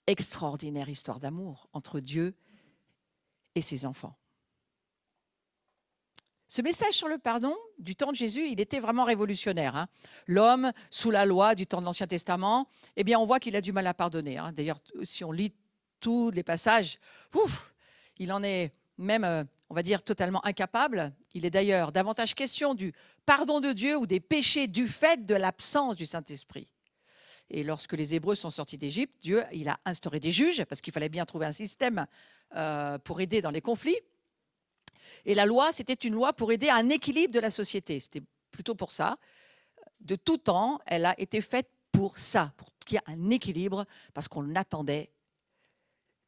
extraordinaire histoire d'amour entre Dieu et ses enfants. Ce message sur le pardon du temps de Jésus, il était vraiment révolutionnaire. Hein. L'homme sous la loi du temps de l'Ancien Testament, eh bien, on voit qu'il a du mal à pardonner. Hein. D'ailleurs, si on lit tous les passages, il en est même, on va dire, totalement incapable. Il est d'ailleurs davantage question du pardon de Dieu ou des péchés du fait de l'absence du Saint-Esprit. Et lorsque les Hébreux sont sortis d'Égypte, Dieu il a instauré des juges, parce qu'il fallait bien trouver un système pour aider dans les conflits. Et la loi, c'était une loi pour aider à un équilibre de la société. C'était plutôt pour ça. De tout temps, elle a été faite pour ça, pour qu'il y ait un équilibre, parce qu'on attendait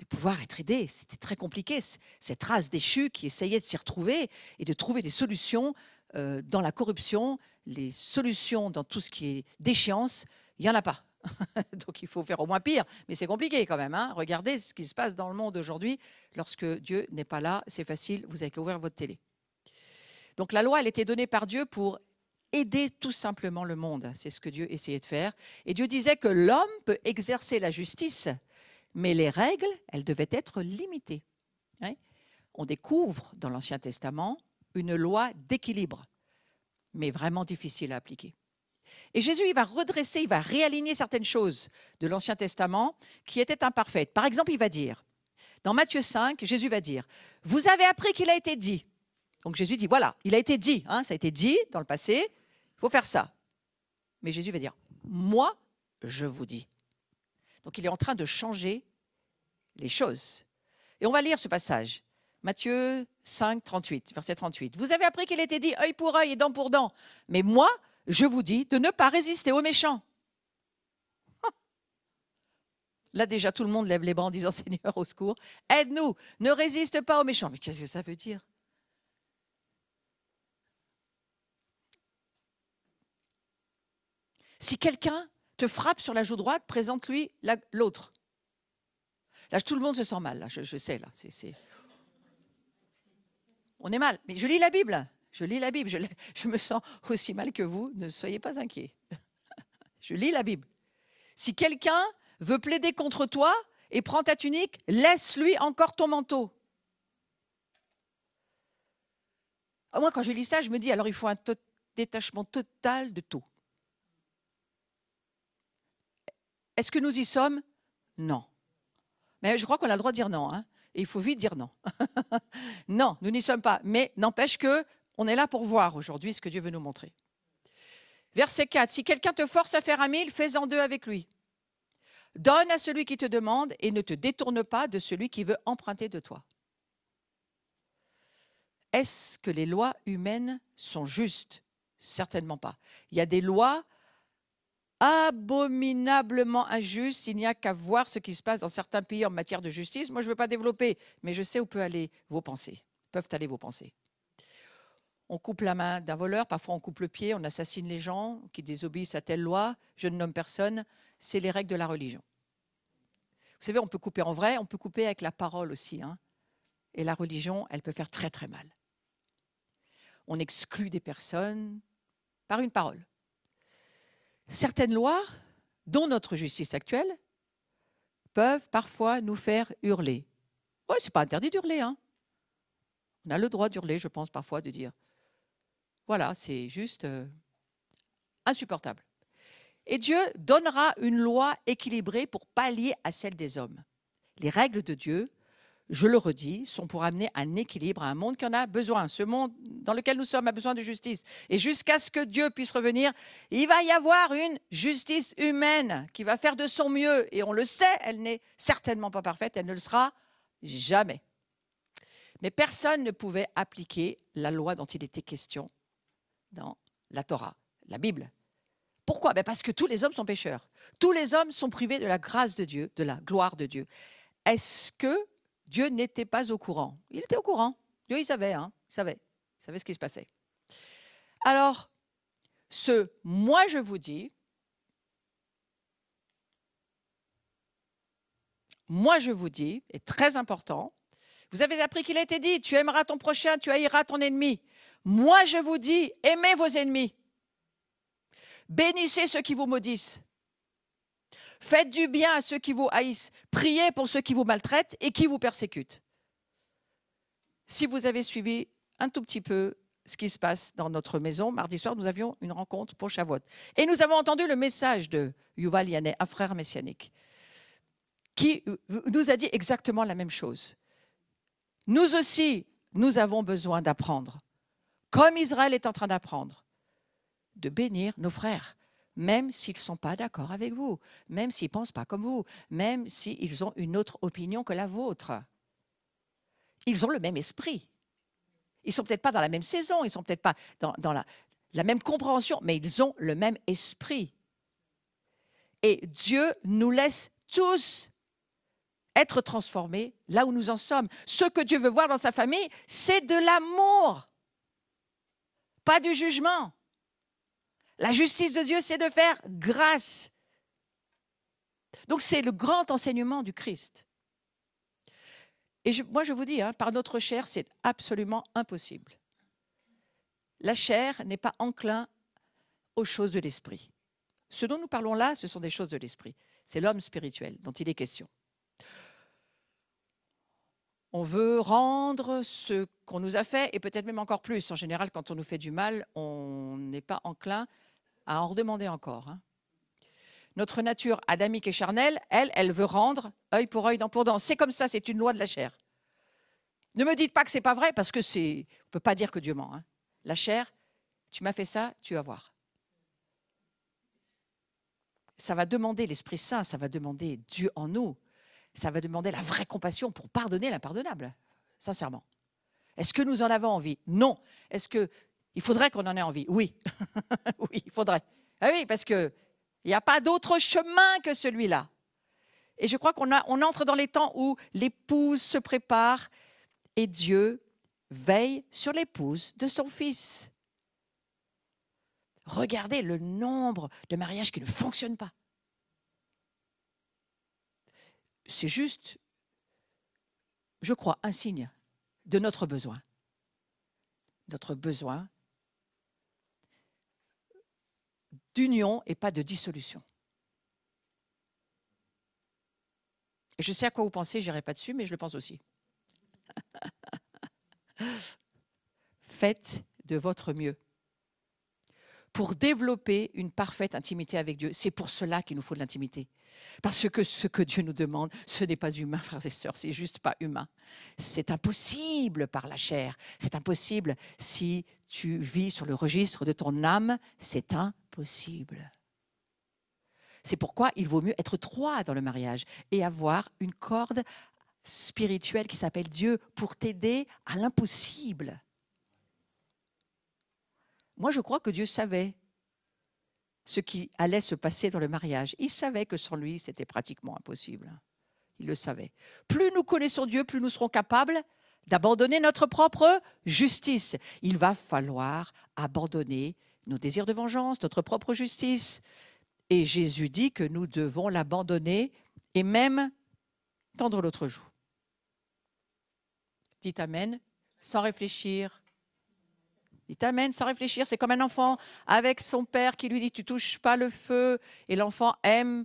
de pouvoir être aidé. C'était très compliqué, cette race déchue qui essayait de s'y retrouver et de trouver des solutions dans la corruption, les solutions dans tout ce qui est déchéance, il n'y en a pas. Donc il faut faire au moins pire, mais c'est compliqué quand même. Hein. Regardez ce qui se passe dans le monde aujourd'hui. Lorsque Dieu n'est pas là, c'est facile, vous n'avez qu'à ouvrir votre télé. Donc la loi, elle était donnée par Dieu pour aider tout simplement le monde. C'est ce que Dieu essayait de faire. Et Dieu disait que l'homme peut exercer la justice, mais les règles, elles devaient être limitées. Hein. On découvre dans l'Ancien Testament une loi d'équilibre, mais vraiment difficile à appliquer. Et Jésus, il va redresser, il va réaligner certaines choses de l'Ancien Testament qui étaient imparfaites. Par exemple, il va dire, dans Matthieu 5, Jésus va dire, « Vous avez appris qu'il a été dit. » Donc Jésus dit, voilà, il a été dit, hein, ça a été dit dans le passé, il faut faire ça. Mais Jésus va dire, « Moi, je vous dis. » Donc il est en train de changer les choses. Et on va lire ce passage. Matthieu 5, 38, verset 38. « Vous avez appris qu'il a été dit, œil pour œil et dent pour dent. Mais moi, je vous dis de ne pas résister aux méchants. » Là, déjà, tout le monde lève les bras en disant, Seigneur, au secours, aide-nous, ne résiste pas aux méchants. Mais qu'est-ce que ça veut dire? Si quelqu'un te frappe sur la joue droite, présente-lui l'autre. Là, tout le monde se sent mal, là, je sais, là. On est mal, mais je lis la Bible. Je lis la Bible, je me sens aussi mal que vous, ne soyez pas inquiets. Je lis la Bible. Si quelqu'un veut plaider contre toi et prend ta tunique, laisse-lui encore ton manteau. Moi, quand je lis ça, je me dis, alors il faut un détachement total de tout. Est-ce que nous y sommes? Non. Mais je crois qu'on a le droit de dire non. Hein, et il faut vite dire non. Non, nous n'y sommes pas. Mais n'empêche qu'on est là pour voir aujourd'hui ce que Dieu veut nous montrer. Verset 4. Si quelqu'un te force à faire un 1000, fais-en 2 avec lui. Donne à celui qui te demande et ne te détourne pas de celui qui veut emprunter de toi. Est-ce que les lois humaines sont justes? Certainement pas. Il y a des lois abominablement injustes. Il n'y a qu'à voir ce qui se passe dans certains pays en matière de justice. Moi, je ne veux pas développer, mais je sais où peuvent aller vos pensées. On coupe la main d'un voleur, parfois on coupe le pied, on assassine les gens qui désobéissent à telle loi. Je ne nomme personne. C'est les règles de la religion. Vous savez, on peut couper en vrai, on peut couper avec la parole aussi. Hein. Et la religion, elle peut faire très très mal. On exclut des personnes par une parole. Certaines lois, dont notre justice actuelle, peuvent parfois nous faire hurler. Oui, ce n'est pas interdit d'hurler. Hein. On a le droit d'hurler, je pense, parfois, de dire. Voilà, c'est juste insupportable. Et Dieu donnera une loi équilibrée pour pallier à celle des hommes. Les règles de Dieu, je le redis, sont pour amener un équilibre à un monde qui en a besoin. Ce monde dans lequel nous sommes a besoin de justice. Et jusqu'à ce que Dieu puisse revenir, il va y avoir une justice humaine qui va faire de son mieux. Et on le sait, elle n'est certainement pas parfaite, elle ne le sera jamais. Mais personne ne pouvait appliquer la loi dont il était question dans la Torah, la Bible. Pourquoi? Parce que tous les hommes sont pécheurs. Tous les hommes sont privés de la grâce de Dieu, de la gloire de Dieu. Est-ce que Dieu n'était pas au courant? Il était au courant. Dieu, il savait, hein, il savait ce qui se passait. Alors, ce « moi je vous dis », est très important. Vous avez appris qu'il a été dit, tu aimeras ton prochain, tu haïras ton ennemi. Moi, je vous dis, aimez vos ennemis. Bénissez ceux qui vous maudissent. Faites du bien à ceux qui vous haïssent. Priez pour ceux qui vous maltraitent et qui vous persécutent. Si vous avez suivi un tout petit peu ce qui se passe dans notre maison, mardi soir, nous avions une rencontre pour Shavuot. Et nous avons entendu le message de Yuval Yaneh, un frère messianique, qui nous a dit exactement la même chose. Nous aussi, nous avons besoin d'apprendre, comme Israël est en train d'apprendre, de bénir nos frères, même s'ils ne sont pas d'accord avec vous, même s'ils ne pensent pas comme vous, même s'ils ont une autre opinion que la vôtre. Ils ont le même esprit. Ils ne sont peut-être pas dans la même saison, ils ne sont peut-être pas dans la même compréhension, mais ils ont le même esprit. Et Dieu nous laisse tous être transformés là où nous en sommes. Ce que Dieu veut voir dans sa famille, c'est de l'amour, pas du jugement. La justice de Dieu, c'est de faire grâce. Donc, c'est le grand enseignement du Christ. Et moi, je vous dis, par notre chair, c'est absolument impossible. La chair n'est pas enclin aux choses de l'esprit. Ce dont nous parlons là, ce sont des choses de l'esprit. C'est l'homme spirituel dont il est question. On veut rendre ce qu'on nous a fait, et peut-être même encore plus. En général, quand on nous fait du mal, on n'est pas enclin à en redemander encore. Notre nature adamique et charnelle, elle veut rendre œil pour œil, dent pour dent. C'est comme ça, c'est une loi de la chair. Ne me dites pas que ce n'est pas vrai, parce que on ne peut pas dire que Dieu ment. La chair, tu m'as fait ça, tu vas voir. Ça va demander l'Esprit Saint, ça va demander Dieu en nous, ça va demander la vraie compassion pour pardonner l'impardonnable, sincèrement. Est-ce que nous en avons envie? Non. Est-ce qu'il faudrait qu'on en ait envie? Oui. Oui, il faudrait. Ah oui, parce qu'il n'y a pas d'autre chemin que celui-là. Et je crois qu'on entre dans les temps où l'épouse se prépare et Dieu veille sur l'épouse de son fils. Regardez le nombre de mariages qui ne fonctionnent pas. C'est juste, je crois, un signe de notre besoin. Notre besoin d'union et pas de dissolution. Et je sais à quoi vous pensez, je n'irai pas dessus, mais je le pense aussi. Faites de votre mieux pour développer une parfaite intimité avec Dieu. C'est pour cela qu'il nous faut de l'intimité. Parce que ce que Dieu nous demande, ce n'est pas humain, frères et sœurs, c'est juste pas humain. C'est impossible par la chair, c'est impossible si tu vis sur le registre de ton âme, c'est impossible. C'est pourquoi il vaut mieux être 3 dans le mariage et avoir une corde spirituelle qui s'appelle Dieu pour t'aider à l'impossible. Moi, je crois que Dieu savait ce qui allait se passer dans le mariage. Il savait que sans lui, c'était pratiquement impossible. Il le savait. Plus nous connaissons Dieu, plus nous serons capables d'abandonner notre propre justice. Il va falloir abandonner nos désirs de vengeance, notre propre justice. Et Jésus dit que nous devons l'abandonner et même tendre l'autre joue. Dites Amen, sans réfléchir. Dites Amen sans réfléchir. C'est comme un enfant avec son père qui lui dit « tu touches pas le feu » et l'enfant aime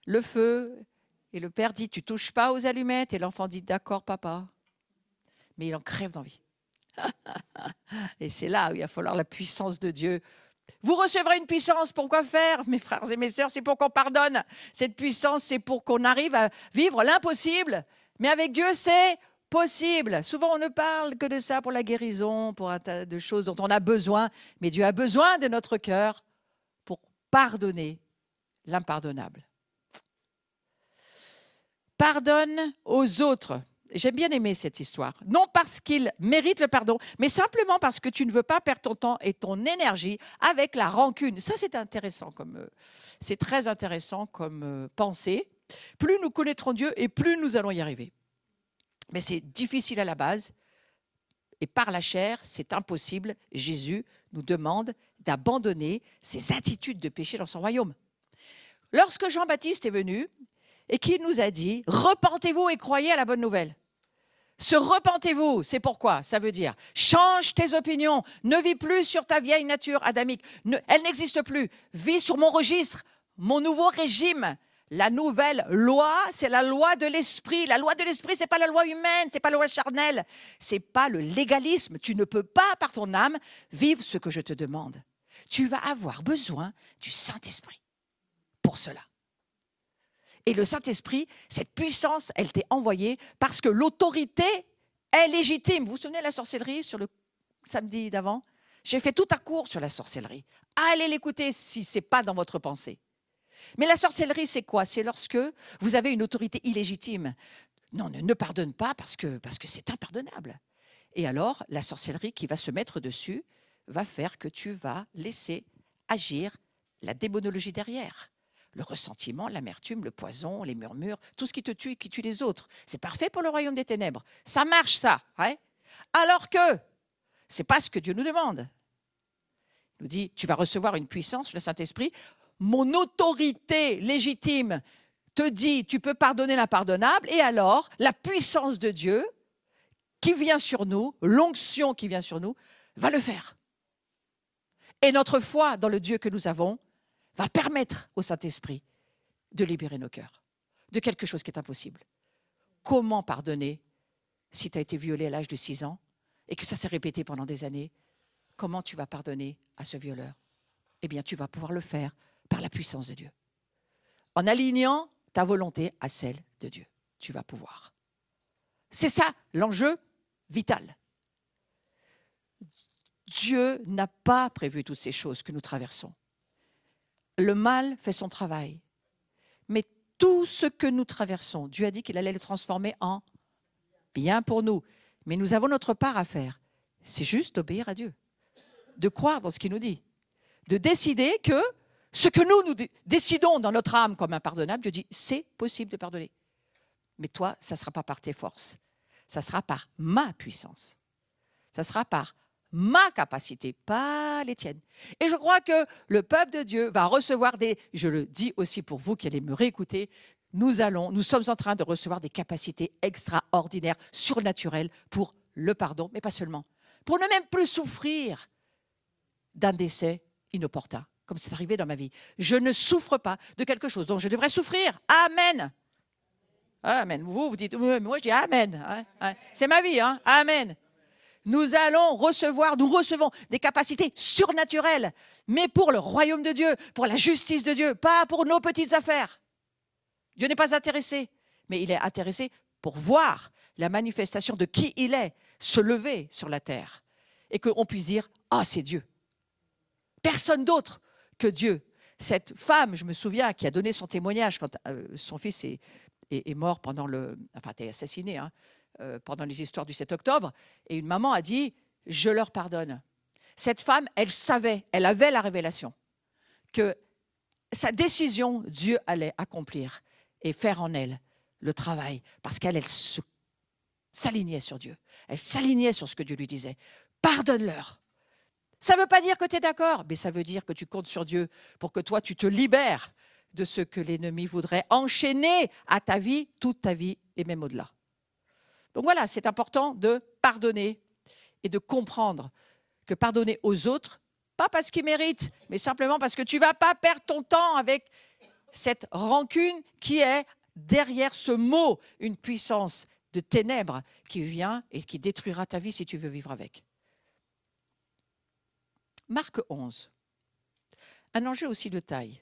le feu. Et le père dit « tu touches pas aux allumettes » et l'enfant dit « d'accord papa ». Mais il en crève d'envie. Et c'est là où il va falloir la puissance de Dieu. Vous recevrez une puissance, pour quoi faire, mes frères et mes sœurs? C'est pour qu'on pardonne. Cette puissance, c'est pour qu'on arrive à vivre l'impossible. Mais avec Dieu, c'est possible. Souvent, on ne parle que de ça pour la guérison, pour un tas de choses dont on a besoin. Mais Dieu a besoin de notre cœur pour pardonner l'impardonnable. Pardonne aux autres. J'aime bien aimer cette histoire. Non parce qu'ils méritent le pardon, mais simplement parce que tu ne veux pas perdre ton temps et ton énergie avec la rancune. Ça, c'est intéressant. C'est très intéressant comme pensée. Plus nous connaîtrons Dieu et plus nous allons y arriver. Mais c'est difficile à la base. Et par la chair, c'est impossible. Jésus nous demande d'abandonner ces attitudes de péché dans son royaume. Lorsque Jean-Baptiste est venu et qu'il nous a dit « Repentez-vous et croyez à la bonne nouvelle », Se repentez-vous, c'est pourquoi. Ça veut dire, change tes opinions. Ne vis plus sur ta vieille nature adamique. Elle n'existe plus. Vis sur mon registre, mon nouveau régime. La nouvelle loi, c'est la loi de l'esprit. La loi de l'esprit, ce n'est pas la loi humaine, ce n'est pas la loi charnelle. Ce n'est pas le légalisme. Tu ne peux pas, par ton âme, vivre ce que je te demande. Tu vas avoir besoin du Saint-Esprit pour cela. Et le Saint-Esprit, cette puissance, elle t'est envoyée parce que l'autorité est légitime. Vous vous souvenez de la sorcellerie sur le samedi d'avant? J'ai fait tout un cours sur la sorcellerie. Allez l'écouter si ce n'est pas dans votre pensée. Mais la sorcellerie, c'est quoi? C'est lorsque vous avez une autorité illégitime. Non, ne pardonne pas parce que c'est impardonnable. Et alors, la sorcellerie qui va se mettre dessus va faire que tu vas laisser agir la démonologie derrière. Le ressentiment, l'amertume, le poison, les murmures, tout ce qui te tue et qui tue les autres. C'est parfait pour le royaume des ténèbres. Ça marche, ça. Hein? Alors que ce n'est pas ce que Dieu nous demande. Il nous dit, tu vas recevoir une puissance, le Saint-Esprit. Mon autorité légitime te dit, tu peux pardonner l'impardonnable. Et alors, la puissance de Dieu qui vient sur nous, l'onction qui vient sur nous, va le faire. Et notre foi dans le Dieu que nous avons va permettre au Saint-Esprit de libérer nos cœurs de quelque chose qui est impossible. Comment pardonner si tu as été violé à l'âge de 6 ans et que ça s'est répété pendant des années? Comment tu vas pardonner à ce violeur? Eh bien, tu vas pouvoir le faire par la puissance de Dieu. En alignant ta volonté à celle de Dieu, tu vas pouvoir. C'est ça l'enjeu vital. Dieu n'a pas prévu toutes ces choses que nous traversons. Le mal fait son travail. Mais tout ce que nous traversons, Dieu a dit qu'il allait le transformer en bien pour nous. Mais nous avons notre part à faire. C'est juste d'obéir à Dieu, de croire dans ce qu'il nous dit, de décider que ce que nous décidons dans notre âme comme impardonnable, Dieu dit, c'est possible de pardonner. Mais toi, ça ne sera pas par tes forces, ça sera par ma puissance. Ça sera par ma capacité, pas les tiennes. Et je crois que le peuple de Dieu va recevoir je le dis aussi pour vous qui allez me réécouter, nous sommes en train de recevoir des capacités extraordinaires, surnaturelles pour le pardon, mais pas seulement. Pour ne même plus souffrir d'un décès inopportun, comme c'est arrivé dans ma vie. Je ne souffre pas de quelque chose dont je devrais souffrir. Amen. Amen. Vous dites, moi je dis Amen. C'est ma vie, hein. Amen. Nous recevons des capacités surnaturelles, mais pour le royaume de Dieu, pour la justice de Dieu, pas pour nos petites affaires. Dieu n'est pas intéressé, mais il est intéressé pour voir la manifestation de qui il est se lever sur la terre et qu'on puisse dire « Ah, c'est Dieu ». Personne d'autre que Dieu. Cette femme, je me souviens, qui a donné son témoignage quand son fils est mort pendant a été assassiné, pendant les histoires du 7 octobre, et une maman a dit « Je leur pardonne ». Cette femme, elle avait la révélation que sa décision, Dieu allait accomplir et faire en elle le travail, parce qu'elle s'alignait sur Dieu. Elle s'alignait sur ce que Dieu lui disait. Pardonne-leur. Ça ne veut pas dire que tu es d'accord, mais ça veut dire que tu comptes sur Dieu pour que toi, tu te libères de ce que l'ennemi voudrait enchaîner à ta vie, toute ta vie et même au-delà. Donc voilà, c'est important de pardonner et de comprendre que pardonner aux autres, pas parce qu'ils méritent, mais simplement parce que tu ne vas pas perdre ton temps avec cette rancune qui est derrière ce mot, une puissance de ténèbres qui vient et qui détruira ta vie si tu veux vivre avec. Marc 11, un enjeu aussi de taille.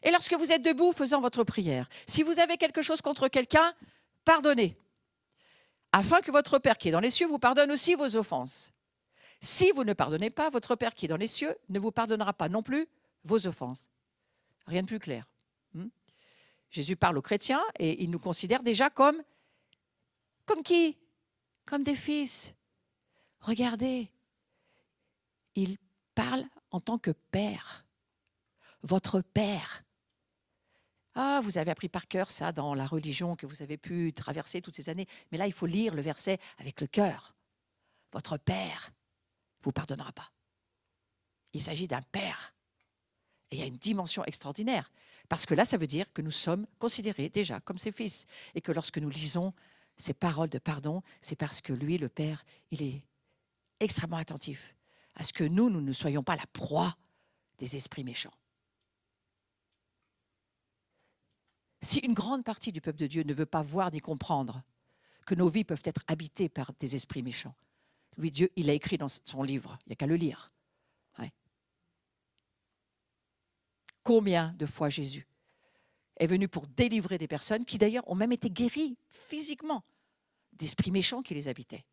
Et lorsque vous êtes debout faisant votre prière, si vous avez quelque chose contre quelqu'un, pardonnez, afin que votre Père qui est dans les cieux vous pardonne aussi vos offenses. Si vous ne pardonnez pas, votre Père qui est dans les cieux ne vous pardonnera pas non plus vos offenses. Rien de plus clair. Jésus parle aux chrétiens et il nous considère déjà comme qui? Comme des fils. Regardez, il parle en tant que Père. Votre Père. Ah, vous avez appris par cœur ça dans la religion que vous avez pu traverser toutes ces années. Mais là, il faut lire le verset avec le cœur. Votre Père ne vous pardonnera pas. Il s'agit d'un Père. Et il y a une dimension extraordinaire. Parce que là, ça veut dire que nous sommes considérés déjà comme ses fils. Et que lorsque nous lisons ces paroles de pardon, c'est parce que lui, le Père, il est extrêmement attentif à ce que nous ne soyons pas la proie des esprits méchants. Si une grande partie du peuple de Dieu ne veut pas voir ni comprendre que nos vies peuvent être habitées par des esprits méchants, lui, Dieu, il a écrit dans son livre, il n'y a qu'à le lire. Ouais. Combien de fois Jésus est venu pour délivrer des personnes qui d'ailleurs ont même été guéries physiquement d'esprits méchants qui les habitaient.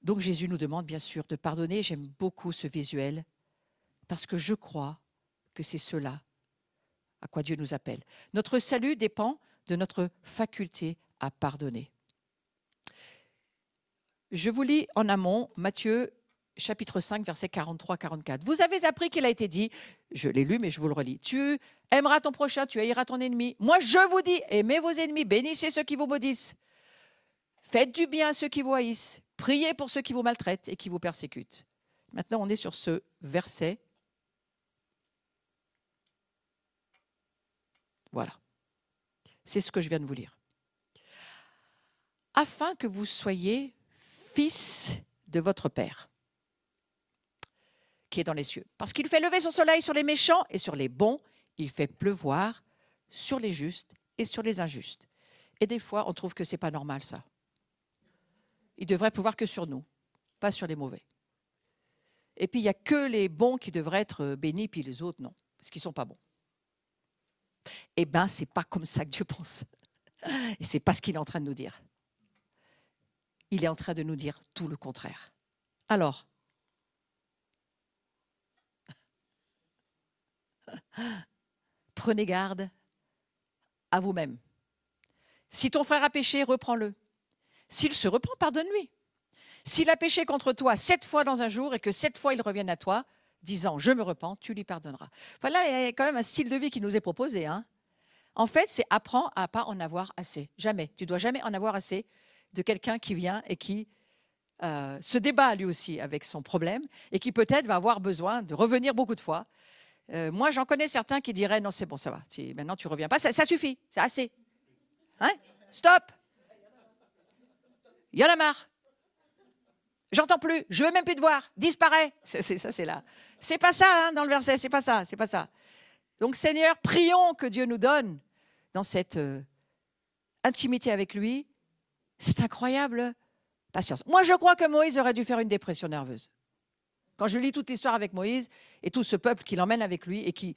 Donc Jésus nous demande bien sûr de pardonner. J'aime beaucoup ce visuel parce que je crois que c'est cela à quoi Dieu nous appelle. Notre salut dépend de notre faculté à pardonner. Je vous lis en amont Matthieu chapitre 5, versets 43-44. Vous avez appris qu'il a été dit, je l'ai lu mais je vous le relis, tu aimeras ton prochain, tu haïras ton ennemi. Moi je vous dis, aimez vos ennemis, bénissez ceux qui vous maudissent. Faites du bien à ceux qui vous haïssent. Priez pour ceux qui vous maltraitent et qui vous persécutent. Maintenant, on est sur ce verset. Voilà. C'est ce que je viens de vous lire. Afin que vous soyez fils de votre Père, qui est dans les cieux. Parce qu'il fait lever son soleil sur les méchants et sur les bons. Il fait pleuvoir sur les justes et sur les injustes. Et des fois, on trouve que ce n'est pas normal, ça. Il devrait pleuvoir que sur nous, pas sur les mauvais. Et puis, il n'y a que les bons qui devraient être bénis, puis les autres, non, parce qu'ils ne sont pas bons. Eh bien, ce n'est pas comme ça que Dieu pense. Et ce n'est pas ce qu'il est en train de nous dire. Il est en train de nous dire tout le contraire. Alors, prenez garde à vous-même. Si ton frère a péché, reprends-le. S'il se reprend, pardonne-lui. S'il a péché contre toi 7 fois dans un jour et que 7 fois il revienne à toi, disant « je me repens », tu lui pardonneras. Enfin, là, il y a quand même un style de vie qui nous est proposé. Hein. En fait, c'est apprends à ne pas en avoir assez. Jamais. Tu ne dois jamais en avoir assez de quelqu'un qui vient et qui se débat lui aussi avec son problème et qui peut-être va avoir besoin de revenir beaucoup de fois. Moi, j'en connais certains qui diraient « non, c'est bon, ça va. Maintenant, tu ne reviens pas. Ça suffit. C'est assez. Hein? Stop. Il y en a marre. J'entends plus. Je veux même plus te voir. Disparais. » Ça, c'est là. C'est pas ça, hein, dans le verset. C'est pas ça. C'est pas ça. Donc, Seigneur, prions que Dieu nous donne dans cette intimité avec lui. C'est incroyable. Patience. Moi, je crois que Moïse aurait dû faire une dépression nerveuse. Quand je lis toute l'histoire avec Moïse et tout ce peuple qui l'emmène avec lui et qui,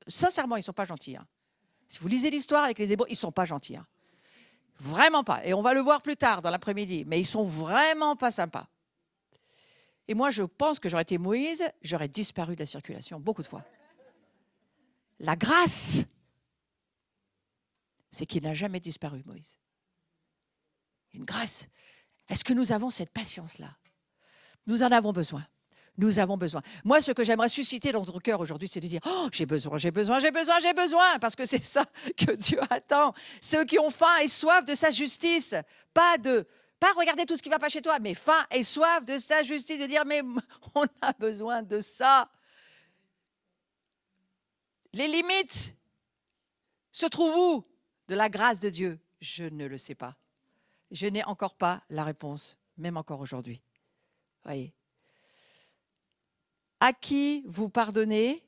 sincèrement, ils ne sont pas gentils. Hein. Si vous lisez l'histoire avec les Hébreux, ils ne sont pas gentils. Hein. Vraiment pas. Et on va le voir plus tard dans l'après-midi. Mais ils ne sont vraiment pas sympas. Et moi, je pense que j'aurais été Moïse, j'aurais disparu de la circulation beaucoup de fois. La grâce, c'est qu'il n'a jamais disparu, Moïse. Une grâce. Est-ce que nous avons cette patience-là? Nous en avons besoin. Nous avons besoin. Moi, ce que j'aimerais susciter dans notre cœur aujourd'hui, c'est de dire « Oh, j'ai besoin, j'ai besoin, j'ai besoin, j'ai besoin !» Parce que c'est ça que Dieu attend. Ceux qui ont faim et soif de sa justice. Pas regarder tout ce qui ne va pas chez toi, mais faim et soif de sa justice. De dire « Mais on a besoin de ça. » Les limites se trouvent où de la grâce de Dieu? Je ne le sais pas. Je n'ai encore pas la réponse, même encore aujourd'hui. Voyez. À qui vous pardonnez,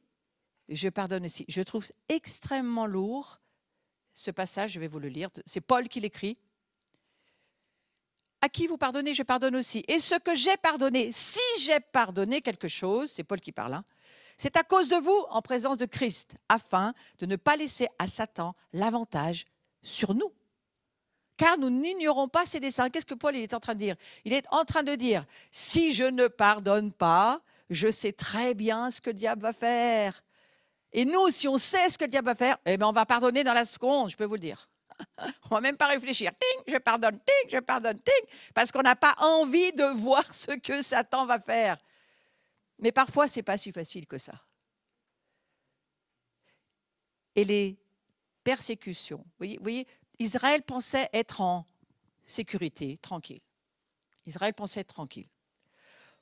je pardonne aussi. Je trouve extrêmement lourd ce passage, je vais vous le lire. C'est Paul qui l'écrit. À qui vous pardonnez, je pardonne aussi. Et ce que j'ai pardonné, si j'ai pardonné quelque chose, c'est Paul qui parle, hein, c'est à cause de vous, en présence de Christ, afin de ne pas laisser à Satan l'avantage sur nous. Car nous n'ignorons pas ses desseins. Qu'est-ce que Paul est en train de dire? Il est en train de dire, si je ne pardonne pas, je sais très bien ce que le diable va faire. Et nous, si on sait ce que le diable va faire, eh bien, on va pardonner dans la seconde, je peux vous le dire. On ne va même pas réfléchir. Ting, je pardonne, ting, je pardonne, ting. Parce qu'on n'a pas envie de voir ce que Satan va faire. Mais parfois, ce n'est pas si facile que ça. Et les persécutions, vous voyez, Israël pensait être en sécurité, tranquille. Israël pensait être tranquille.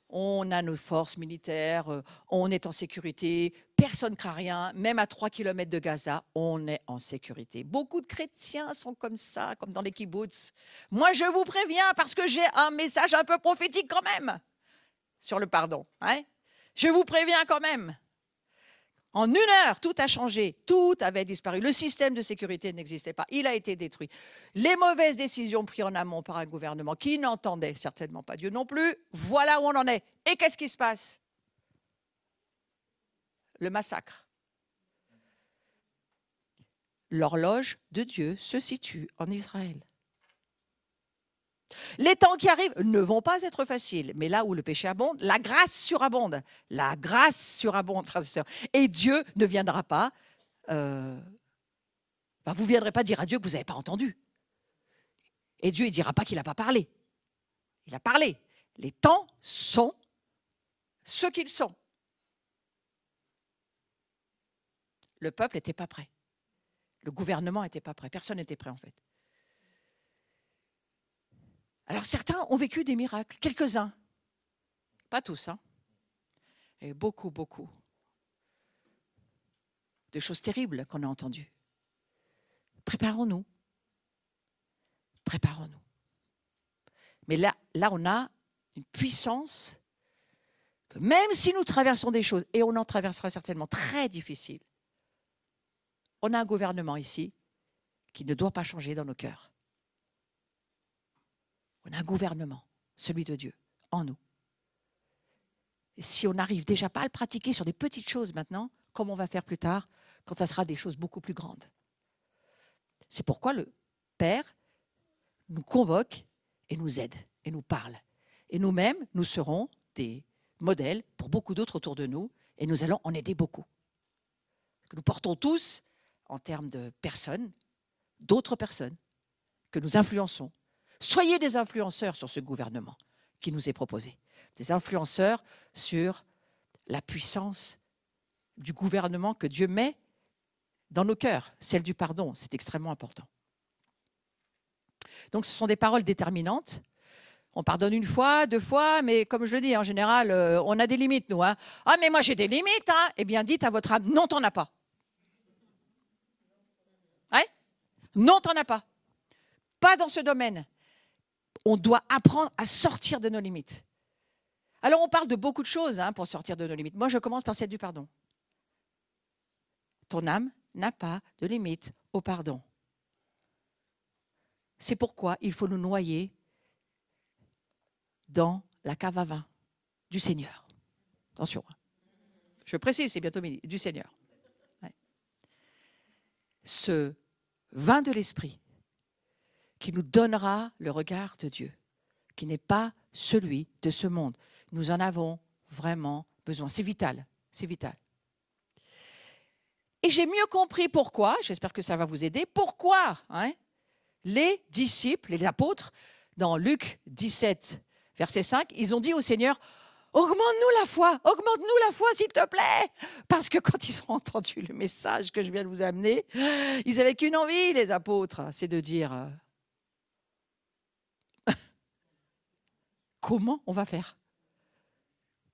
On a nos forces militaires, on est en sécurité, personne ne craint rien, même à 3 kilomètres de Gaza, on est en sécurité. Beaucoup de chrétiens sont comme ça, comme dans les kibboutz. Moi, je vous préviens parce que j'ai un message un peu prophétique quand même sur le pardon. Hein. Je vous préviens quand même. En 1 heure, tout a changé, tout avait disparu. Le système de sécurité n'existait pas, il a été détruit. Les mauvaises décisions prises en amont par un gouvernement qui n'entendait certainement pas Dieu non plus, voilà où on en est. Et qu'est-ce qui se passe? Le massacre. L'horloge de Dieu se situe en Israël. Les temps qui arrivent ne vont pas être faciles, mais là où le péché abonde, la grâce surabonde. La grâce surabonde, frères et sœurs. Et Dieu ne viendra pas, vous ne viendrez pas dire à Dieu que vous n'avez pas entendu. Et Dieu ne dira pas qu'il n'a pas parlé. Il a parlé. Les temps sont ce qu'ils sont. Le peuple n'était pas prêt. Le gouvernement n'était pas prêt. Personne n'était prêt en fait. Alors certains ont vécu des miracles, quelques-uns, pas tous, hein, et beaucoup de choses terribles qu'on a entendues. Préparons-nous. Mais là, on a une puissance que même si nous traversons des choses, et on en traversera certainement très difficiles, on a un gouvernement ici qui ne doit pas changer dans nos cœurs. On a un gouvernement, celui de Dieu, en nous. Et si on n'arrive déjà pas à le pratiquer sur des petites choses maintenant, comment on va faire plus tard, quand ça sera des choses beaucoup plus grandes? C'est pourquoi le Père nous convoque et nous aide et nous parle. Et nous-mêmes, nous serons des modèles pour beaucoup d'autres autour de nous et nous allons en aider beaucoup. Nous portons tous, en termes de personnes, d'autres personnes que nous influençons. Soyez des influenceurs sur ce gouvernement qui nous est proposé. Des influenceurs sur la puissance du gouvernement que Dieu met dans nos cœurs, celle du pardon, c'est extrêmement important. Donc ce sont des paroles déterminantes. On pardonne 1 fois, 2 fois, mais comme je le dis, en général, on a des limites, nous. Hein. Ah, mais moi j'ai des limites, hein. Eh bien, dites à votre âme, non, t'en as pas. Ouais? Non, t'en as pas. Pas dans ce domaine. On doit apprendre à sortir de nos limites. Alors, on parle de beaucoup de choses hein, pour sortir de nos limites. Moi, je commence par celle du pardon. Ton âme n'a pas de limite au pardon. C'est pourquoi il faut nous noyer dans la cave à vin du Seigneur. Attention, je précise, c'est bientôt midi, du Seigneur. Ouais. Ce vin de l'esprit qui nous donnera le regard de Dieu, qui n'est pas celui de ce monde. Nous en avons vraiment besoin. C'est vital, c'est vital. Et j'ai mieux compris pourquoi, j'espère que ça va vous aider, pourquoi les disciples, les apôtres, dans Luc 17, verset 5, ils ont dit au Seigneur, augmente-nous la foi s'il te plaît. Parce que quand ils ont entendu le message que je viens de vous amener, ils n'avaient qu'une envie, les apôtres, c'est de dire, comment on va faire?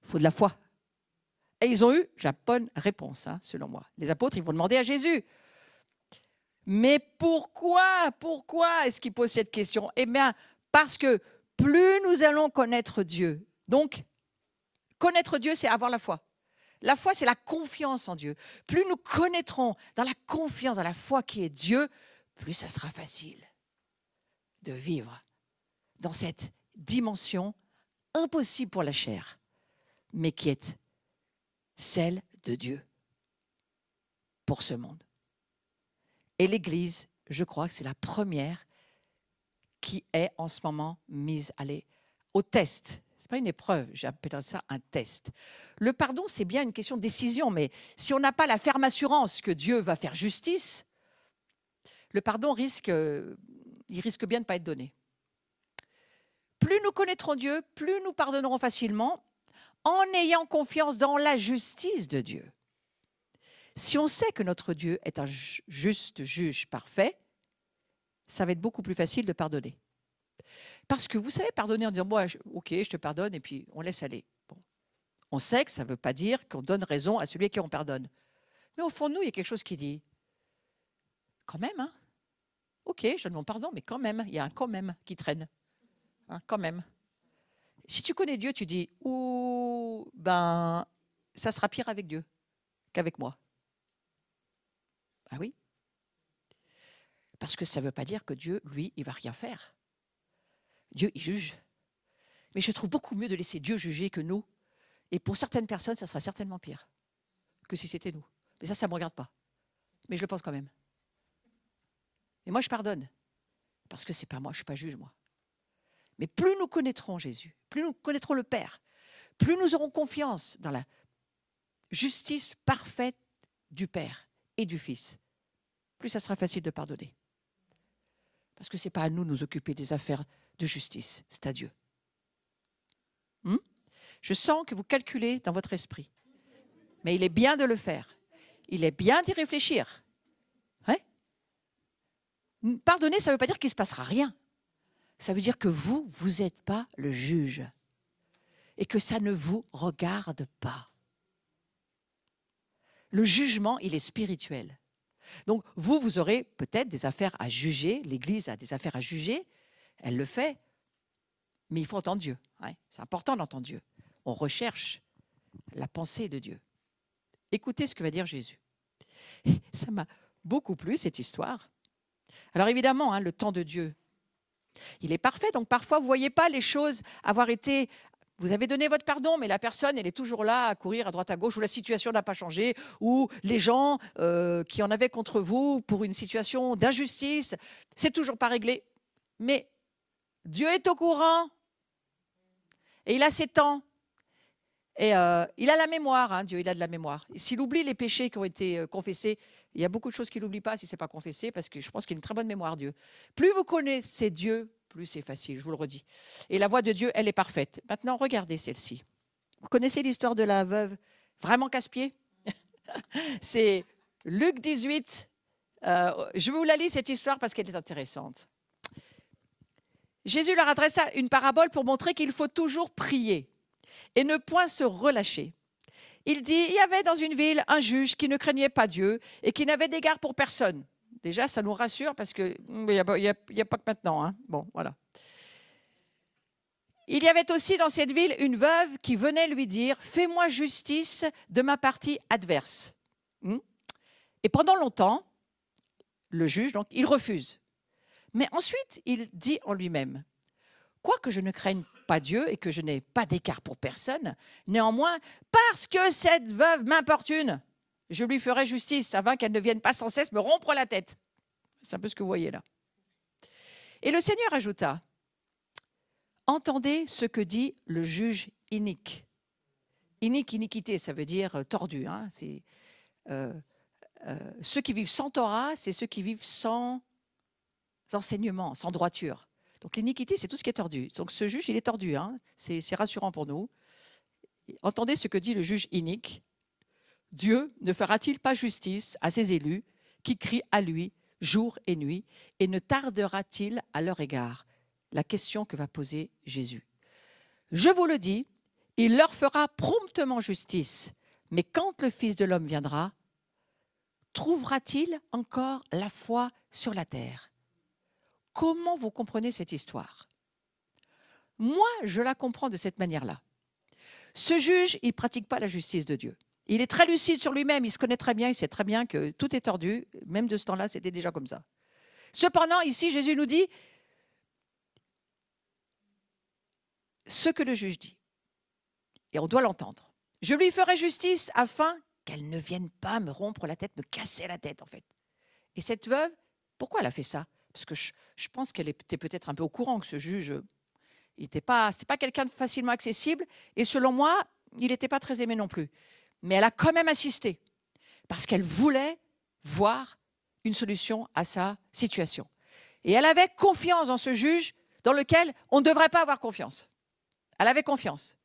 Il faut de la foi. Et ils ont eu la bonne réponse, selon moi. Les apôtres, ils vont demander à Jésus. Mais pourquoi est-ce qu'ils posent cette question? Eh bien, parce que plus nous allons connaître Dieu. Donc, connaître Dieu, c'est avoir la foi. La foi, c'est la confiance en Dieu. Plus nous connaîtrons dans la confiance, dans la foi qui est Dieu, plus ça sera facile de vivre dans cette dimension impossible pour la chair, mais qui est celle de Dieu pour ce monde. Et l'Église, je crois que c'est la première qui est en ce moment mise au test. Ce n'est pas une épreuve, j'appelle ça un test. Le pardon, c'est bien une question de décision, mais si on n'a pas la ferme assurance que Dieu va faire justice, le pardon risque bien de ne pas être donné. Plus nous connaîtrons Dieu, plus nous pardonnerons facilement en ayant confiance dans la justice de Dieu. Si on sait que notre Dieu est un juste juge parfait, ça va être beaucoup plus facile de pardonner. Parce que vous savez pardonner en disant, ok, je te pardonne, et puis on laisse aller. On sait que ça ne veut pas dire qu'on donne raison à celui à qui on pardonne. Mais au fond de nous, il y a quelque chose qui dit, quand même, hein, ok, je demande pardon, mais quand même, il y a un quand même qui traîne. Hein, quand même. Si tu connais Dieu, tu dis, ouh, ben, ça sera pire avec Dieu qu'avec moi. Ah oui. Parce que ça ne veut pas dire que Dieu, lui, il ne va rien faire. Dieu, il juge. Mais je trouve beaucoup mieux de laisser Dieu juger que nous. Et pour certaines personnes, ça sera certainement pire que si c'était nous. Mais ça ne me regarde pas. Mais je le pense quand même. Et moi, je pardonne. Parce que ce n'est pas moi, je ne suis pas juge, moi. Mais plus nous connaîtrons Jésus, plus nous connaîtrons le Père, plus nous aurons confiance dans la justice parfaite du Père et du Fils, plus ça sera facile de pardonner. Parce que ce n'est pas à nous de nous occuper des affaires de justice, c'est à Dieu. Je sens que vous calculez dans votre esprit. Mais il est bien de le faire. Il est bien d'y réfléchir. Ouais. Pardonner, ça ne veut pas dire qu'il ne se passera rien. Ça veut dire que vous n'êtes pas le juge. Et que ça ne vous regarde pas. Le jugement, il est spirituel. Donc, vous aurez peut-être des affaires à juger. L'Église a des affaires à juger. Elle le fait. Mais il faut entendre Dieu. Ouais. C'est important d'entendre Dieu. On recherche la pensée de Dieu. Écoutez ce que va dire Jésus. Ça m'a beaucoup plu, cette histoire. Alors évidemment, le temps de Dieu, il est parfait. Donc parfois, vous ne voyez pas les choses avoir été... Vous avez donné votre pardon, mais la personne, elle est toujours là à courir à droite à gauche, ou la situation n'a pas changé, ou les gens qui en avaient contre vous pour une situation d'injustice, c'est toujours pas réglé. Mais Dieu est au courant et il a ses temps. Et il a la mémoire, Dieu, il a de la mémoire. Et s'il oublie les péchés qui ont été confessés, il y a beaucoup de choses qu'il n'oublie pas si ce n'est pas confessé, parce que je pense qu'il a une très bonne mémoire, Dieu. Plus vous connaissez Dieu, plus c'est facile, je vous le redis. Et la voix de Dieu, elle est parfaite. Maintenant, regardez celle-ci. Vous connaissez l'histoire de la veuve vraiment casse-pied? C'est Luc 18. Je vous la lis, cette histoire, parce qu'elle est intéressante. Jésus leur adressa une parabole pour montrer qu'il faut toujours prier et ne point se relâcher. Il dit, il y avait dans une ville un juge qui ne craignait pas Dieu et qui n'avait d'égard pour personne. Déjà, ça nous rassure parce qu'il n'y a pas que maintenant. Bon, voilà. Il y avait aussi dans cette ville une veuve qui venait lui dire, fais-moi justice de ma partie adverse. Et pendant longtemps, le juge, donc, il refuse. Mais ensuite, il dit en lui-même, quoique je ne craigne pas Dieu et que je n'ai pas d'écart pour personne, néanmoins, parce que cette veuve m'importune, je lui ferai justice afin qu'elle ne vienne pas sans cesse me rompre la tête. C'est un peu ce que vous voyez là. Et le Seigneur ajouta, entendez ce que dit le juge inique. Iniquité, ça veut dire tordu. C'est, ceux qui vivent sans Torah, c'est ceux qui vivent sans enseignement, sans droiture. Donc l'iniquité, c'est tout ce qui est tordu. Donc ce juge, il est tordu. C'est rassurant pour nous. Entendez ce que dit le juge inique. Dieu ne fera-t-il pas justice à ses élus qui crient à lui jour et nuit et ne tardera-t-il à leur égard? La question que va poser Jésus. Je vous le dis, il leur fera promptement justice. Mais quand le Fils de l'homme viendra, trouvera-t-il encore la foi sur la terre? Comment vous comprenez cette histoire? Moi, je la comprends de cette manière-là. Ce juge, il ne pratique pas la justice de Dieu. Il est très lucide sur lui-même, il se connaît très bien, il sait très bien que tout est tordu. Même de ce temps-là, c'était déjà comme ça. Cependant, ici, Jésus nous dit ce que le juge dit. Et on doit l'entendre. Je lui ferai justice afin qu'elle ne vienne pas me rompre la tête, me casser la tête, en fait. Et cette veuve, pourquoi elle a fait ça? Parce que je pense qu'elle était peut-être un peu au courant que ce juge, c'était pas quelqu'un de facilement accessible. Et selon moi, il n'était pas très aimé non plus. Mais elle a quand même insisté. Parce qu'elle voulait voir une solution à sa situation. Et elle avait confiance dans ce juge dans lequel on ne devrait pas avoir confiance. Elle avait confiance.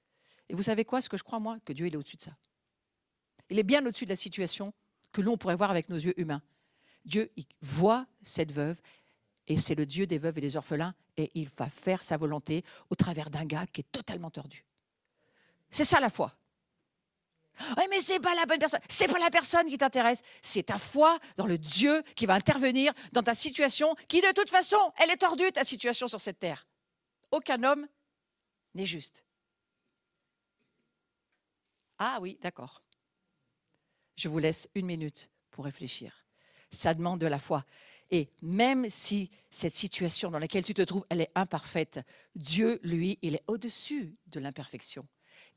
Et vous savez quoi, ce que je crois, moi? Que Dieu, il est au-dessus de ça. Il est bien au-dessus de la situation que nous, on pourrait voir avec nos yeux humains. Dieu, il voit cette veuve, et c'est le Dieu des veuves et des orphelins, et il va faire sa volonté au travers d'un gars qui est totalement tordu. C'est ça la foi. mais c'est pas la bonne personne. C'est pas la personne qui t'intéresse. C'est ta foi dans le Dieu qui va intervenir dans ta situation qui, de toute façon, elle est tordue, ta situation sur cette terre. Aucun homme n'est juste. Ah oui, d'accord. Je vous laisse 1 minute pour réfléchir. Ça demande de la foi. Et même si cette situation dans laquelle tu te trouves, elle est imparfaite, Dieu, lui, il est au-dessus de l'imperfection.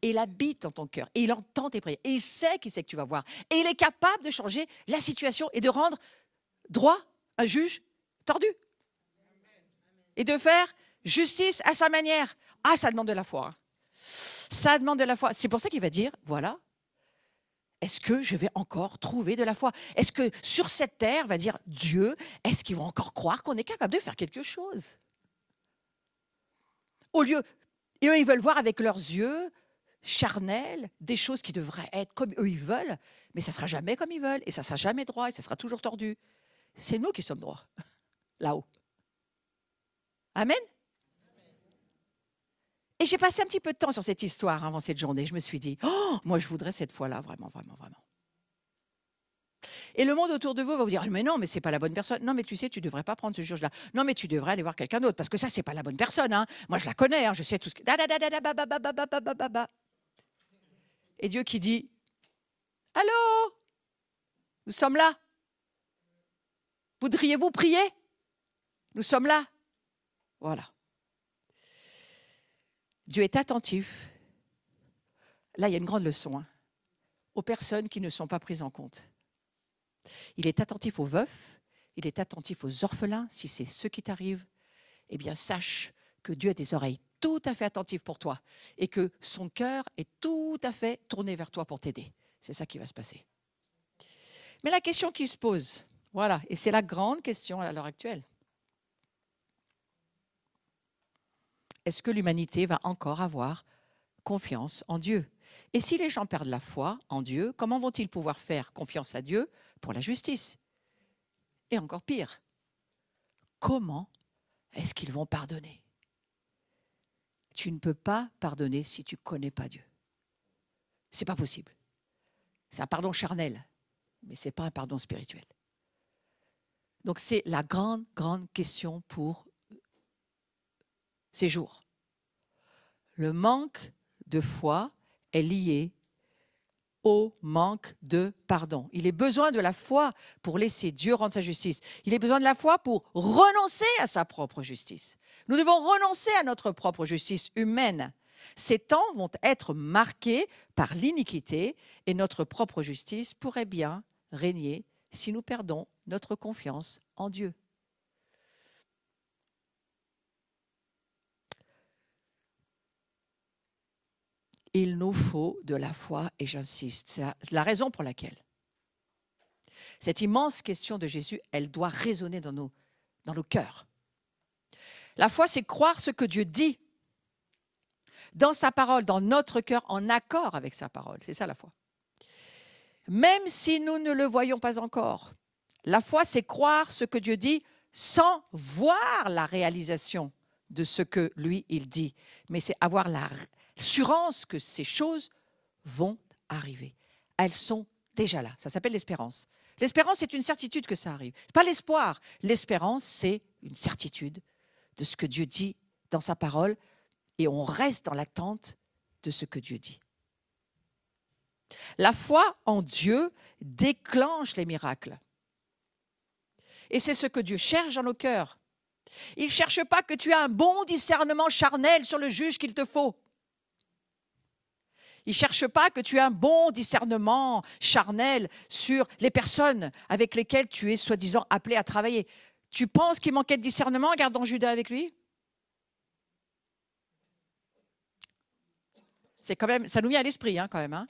Et il habite dans ton cœur. Et il entend tes prières. Et il sait qui c'est que tu vas voir. Et il est capable de changer la situation et de rendre droit un juge tordu. Et de faire justice à sa manière. Ah, ça demande de la foi. Ça demande de la foi. C'est pour ça qu'il va dire, voilà, est-ce que je vais encore trouver de la foi? Est-ce que sur cette terre, va dire Dieu, est-ce qu'ils vont encore croire qu'on est capable de faire quelque chose? Au lieu, et eux, ils veulent voir avec leurs yeux charnels des choses qui devraient être comme eux, ils veulent, mais ça ne sera jamais comme ils veulent, et ça ne sera jamais droit, et ça sera toujours tordu. C'est nous qui sommes droits, là-haut. Amen? Et j'ai passé un petit peu de temps sur cette histoire avant cette journée. Je me suis dit, oh, moi, je voudrais cette foi-là, vraiment, vraiment, vraiment. Et le monde autour de vous va vous dire, mais non, mais c'est pas la bonne personne. Non, mais tu sais, tu devrais pas prendre ce juge-là. Non, mais tu devrais aller voir quelqu'un d'autre, parce que ça, c'est pas la bonne personne. Hein. Moi, je la connais, hein, je sais tout ce que... Et Dieu qui dit, allô, nous sommes là. Voudriez-vous prier? Nous sommes là. Voilà. Dieu est attentif. Là, il y a une grande leçon, hein, aux personnes qui ne sont pas prises en compte. Il est attentif aux veufs, il est attentif aux orphelins. Si c'est ce qui t'arrive, eh bien, sache que Dieu a des oreilles tout à fait attentives pour toi et que son cœur est tout à fait tourné vers toi pour t'aider. C'est ça qui va se passer. Mais la question qui se pose, voilà, et c'est la grande question à l'heure actuelle. Est-ce que l'humanité va encore avoir confiance en Dieu? Et si les gens perdent la foi en Dieu, comment vont-ils pouvoir faire confiance à Dieu pour la justice? Et encore pire, comment est-ce qu'ils vont pardonner? Tu ne peux pas pardonner si tu ne connais pas Dieu. Ce n'est pas possible. C'est un pardon charnel, mais ce n'est pas un pardon spirituel. Donc c'est la grande, grande question pour ces jours. Le manque de foi est lié au manque de pardon. Il a besoin de la foi pour laisser Dieu rendre sa justice. Il a besoin de la foi pour renoncer à sa propre justice. Nous devons renoncer à notre propre justice humaine. Ces temps vont être marqués par l'iniquité et notre propre justice pourrait bien régner si nous perdons notre confiance en Dieu. Il nous faut de la foi, et j'insiste, c'est la raison pour laquelle cette immense question de Jésus, elle doit résonner dans nos cœurs. La foi, c'est croire ce que Dieu dit dans sa parole, dans notre cœur, en accord avec sa parole. C'est ça la foi. Même si nous ne le voyons pas encore, la foi, c'est croire ce que Dieu dit sans voir la réalisation de ce que lui, il dit. Mais c'est avoir l'assurance que ces choses vont arriver. Elles sont déjà là. Ça s'appelle l'espérance. L'espérance, c'est une certitude que ça arrive. Ce n'est pas l'espoir. L'espérance, c'est une certitude de ce que Dieu dit dans sa parole et on reste dans l'attente de ce que Dieu dit. La foi en Dieu déclenche les miracles. Et c'est ce que Dieu cherche dans nos cœurs. Il ne cherche pas que tu aies un bon discernement charnel sur le juge qu'il te faut. Il ne cherche pas que tu aies un bon discernement charnel sur les personnes avec lesquelles tu es soi-disant appelé à travailler. Tu penses qu'il manquait de discernement en gardant Judas avec lui? C'est quand même, ça nous vient à l'esprit quand même. Hein.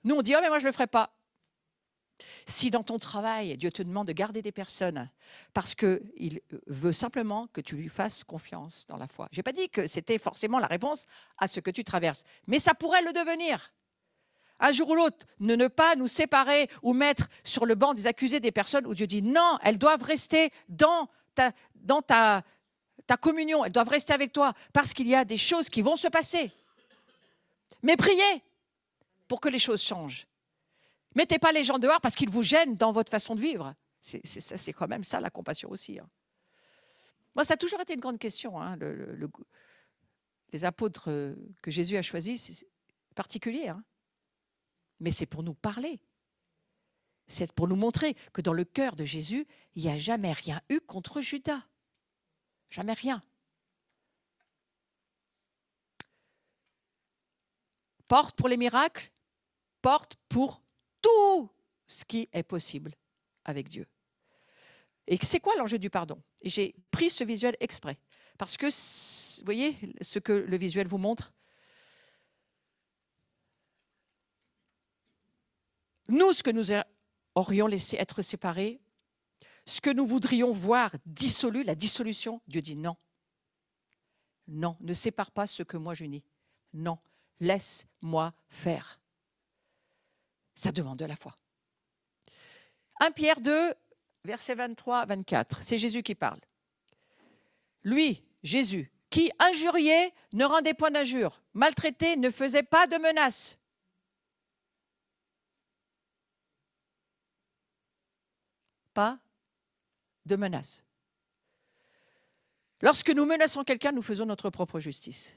Nous, on dit, oh mais moi je ne le ferai pas. Si dans ton travail, Dieu te demande de garder des personnes parce qu'il veut simplement que tu lui fasses confiance dans la foi. Je n'ai pas dit que c'était forcément la réponse à ce que tu traverses, mais ça pourrait le devenir. Un jour ou l'autre, ne pas nous séparer ou mettre sur le banc des accusés des personnes où Dieu dit non, elles doivent rester dans ta communion, elles doivent rester avec toi parce qu'il y a des choses qui vont se passer. Mais priez pour que les choses changent. Mettez pas les gens dehors parce qu'ils vous gênent dans votre façon de vivre. C'est quand même ça la compassion aussi. Hein. Moi, ça a toujours été une grande question. Hein, les apôtres que Jésus a choisis, c'est particulier. Hein. Mais c'est pour nous parler. C'est pour nous montrer que dans le cœur de Jésus, il n'y a jamais rien eu contre Judas. Jamais rien. Porte pour les miracles, porte pour tout ce qui est possible avec Dieu. Et c'est quoi l'enjeu du pardon? Et j'ai pris ce visuel exprès. Parce que, vous voyez ce que le visuel vous montre? Nous, ce que nous aurions laissé être séparés, ce que nous voudrions voir dissolu, la dissolution, Dieu dit non. Non, ne sépare pas ce que moi j'unis. Non, laisse-moi faire. Ça demande de la foi. 1 Pierre 2, versets 23-24, c'est Jésus qui parle. Lui, Jésus, qui injuriait, ne rendait point d'injure, maltraité, ne faisait pas de menaces. Pas de menaces. Lorsque nous menaçons quelqu'un, nous faisons notre propre justice.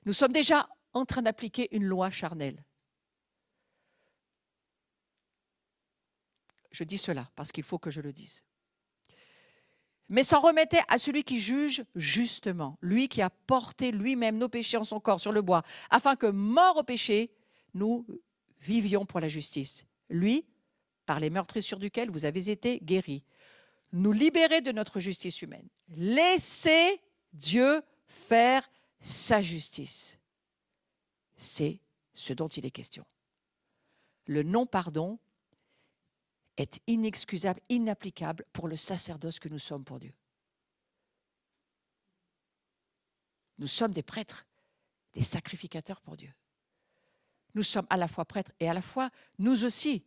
Nous sommes déjà en train d'appliquer une loi charnelle. Je dis cela parce qu'il faut que je le dise. Mais s'en remettait à celui qui juge justement, lui qui a porté lui-même nos péchés en son corps sur le bois, afin que, mort au péché, nous vivions pour la justice. Lui, par les meurtrissures duquel vous avez été guéris, nous libérer de notre justice humaine. Laissez Dieu faire sa justice. C'est ce dont il est question. Le non-pardon est inexcusable, inapplicable pour le sacerdoce que nous sommes pour Dieu. Nous sommes des prêtres, des sacrificateurs pour Dieu. Nous sommes à la fois prêtres et à la fois, nous aussi,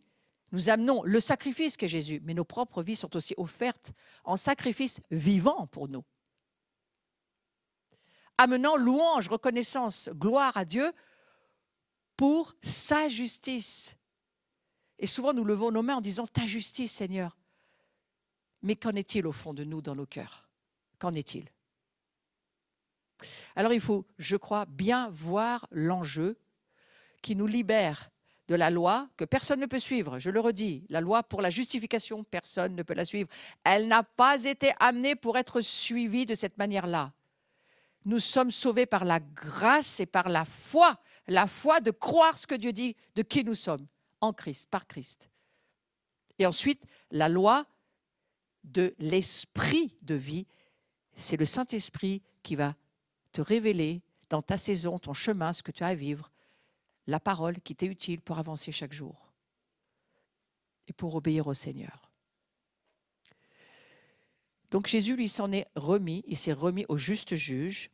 nous amenons le sacrifice qu'est Jésus, mais nos propres vies sont aussi offertes en sacrifice vivant pour nous. Amenant louange, reconnaissance, gloire à Dieu pour sa justice. Et souvent, nous levons nos mains en disant « Ta justice, Seigneur ». Mais qu'en est-il au fond de nous, dans nos cœurs? Qu'en est-il? Alors, il faut, je crois, bien voir l'enjeu qui nous libère de la loi que personne ne peut suivre. Je le redis, la loi pour la justification, personne ne peut la suivre. Elle n'a pas été amenée pour être suivie de cette manière-là. Nous sommes sauvés par la grâce et par la foi de croire ce que Dieu dit de qui nous sommes, en Christ, par Christ. Et ensuite, la loi de l'esprit de vie, c'est le Saint-Esprit qui va te révéler dans ta saison, ton chemin, ce que tu as à vivre, la parole qui t'est utile pour avancer chaque jour et pour obéir au Seigneur. Donc Jésus, lui, s'en est remis, il s'est remis au juste juge.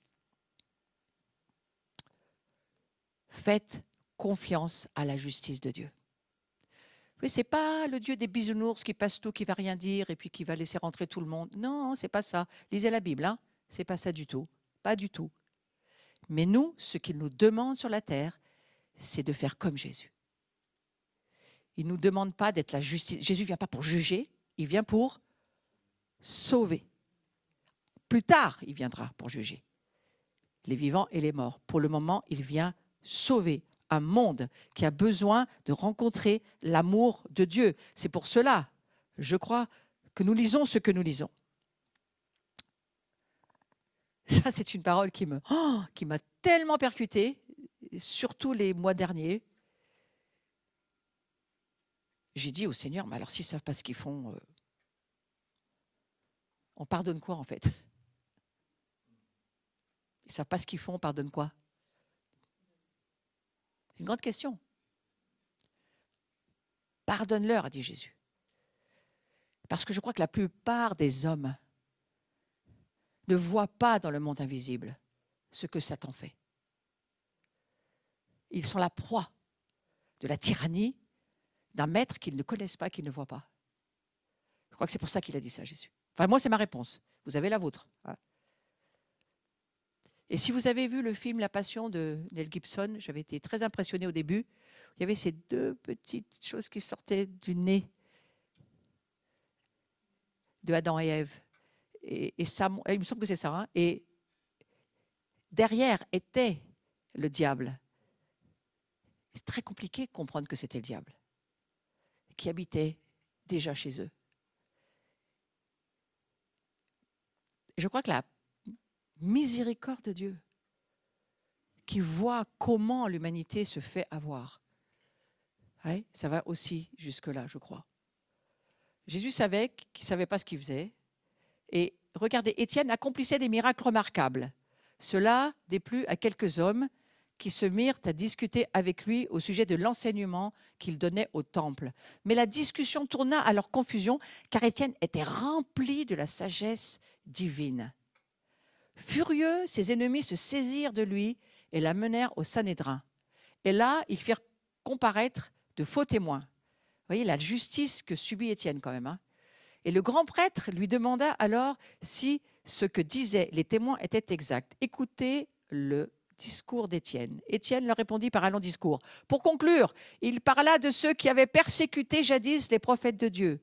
Faites confiance à la justice de Dieu. Oui, ce n'est pas le Dieu des bisounours qui passe tout, qui ne va rien dire et puis qui va laisser rentrer tout le monde. Non, ce n'est pas ça. Lisez la Bible, hein. Ce n'est pas ça du tout. Pas du tout. Mais nous, ce qu'il nous demande sur la terre, c'est de faire comme Jésus. Il ne nous demande pas d'être la justice. Jésus ne vient pas pour juger, il vient pour sauver. Plus tard, il viendra pour juger les vivants et les morts. Pour le moment, il vient sauver un monde qui a besoin de rencontrer l'amour de Dieu. C'est pour cela, je crois, que nous lisons ce que nous lisons. Ça, c'est une parole qui m'a tellement percutée, surtout les mois derniers. J'ai dit au Seigneur, mais alors s'ils ne savent pas ce qu'ils font, on pardonne quoi en fait? Ils ne savent pas ce qu'ils font, on pardonne quoi? C'est une grande question. Pardonne-leur, a dit Jésus. Parce que je crois que la plupart des hommes ne voient pas dans le monde invisible ce que Satan fait. Ils sont la proie de la tyrannie d'un maître qu'ils ne connaissent pas, qu'ils ne voient pas. Je crois que c'est pour ça qu'il a dit ça, Jésus. Enfin, moi, c'est ma réponse. Vous avez la vôtre. Et si vous avez vu le film La Passion de Mel Gibson, j'avais été très impressionnée au début. Il y avait ces deux petites choses qui sortaient du nez de Adam et Ève. Et ça, il me semble que c'est ça. Hein. Et derrière était le diable. C'est très compliqué de comprendre que c'était le diable qui habitait déjà chez eux. Et je crois que la miséricorde de Dieu, qui voit comment l'humanité se fait avoir, ouais, ça va aussi jusque-là, je crois. Jésus savait qu'il ne savait pas ce qu'il faisait. Et regardez, Étienne accomplissait des miracles remarquables. Cela déplut à quelques hommes qui se mirent à discuter avec lui au sujet de l'enseignement qu'il donnait au temple. Mais la discussion tourna à leur confusion, car Étienne était rempli de la sagesse divine. Furieux, ses ennemis se saisirent de lui et l'amenèrent au Sanhédrin. Et là, ils firent comparaître de faux témoins. Vous voyez la justice que subit Étienne quand même. Hein. Et le grand prêtre lui demanda alors si ce que disaient les témoins était exact. Écoutez le discours d'Étienne. Étienne leur répondit par un long discours. Pour conclure, il parla de ceux qui avaient persécuté jadis les prophètes de Dieu.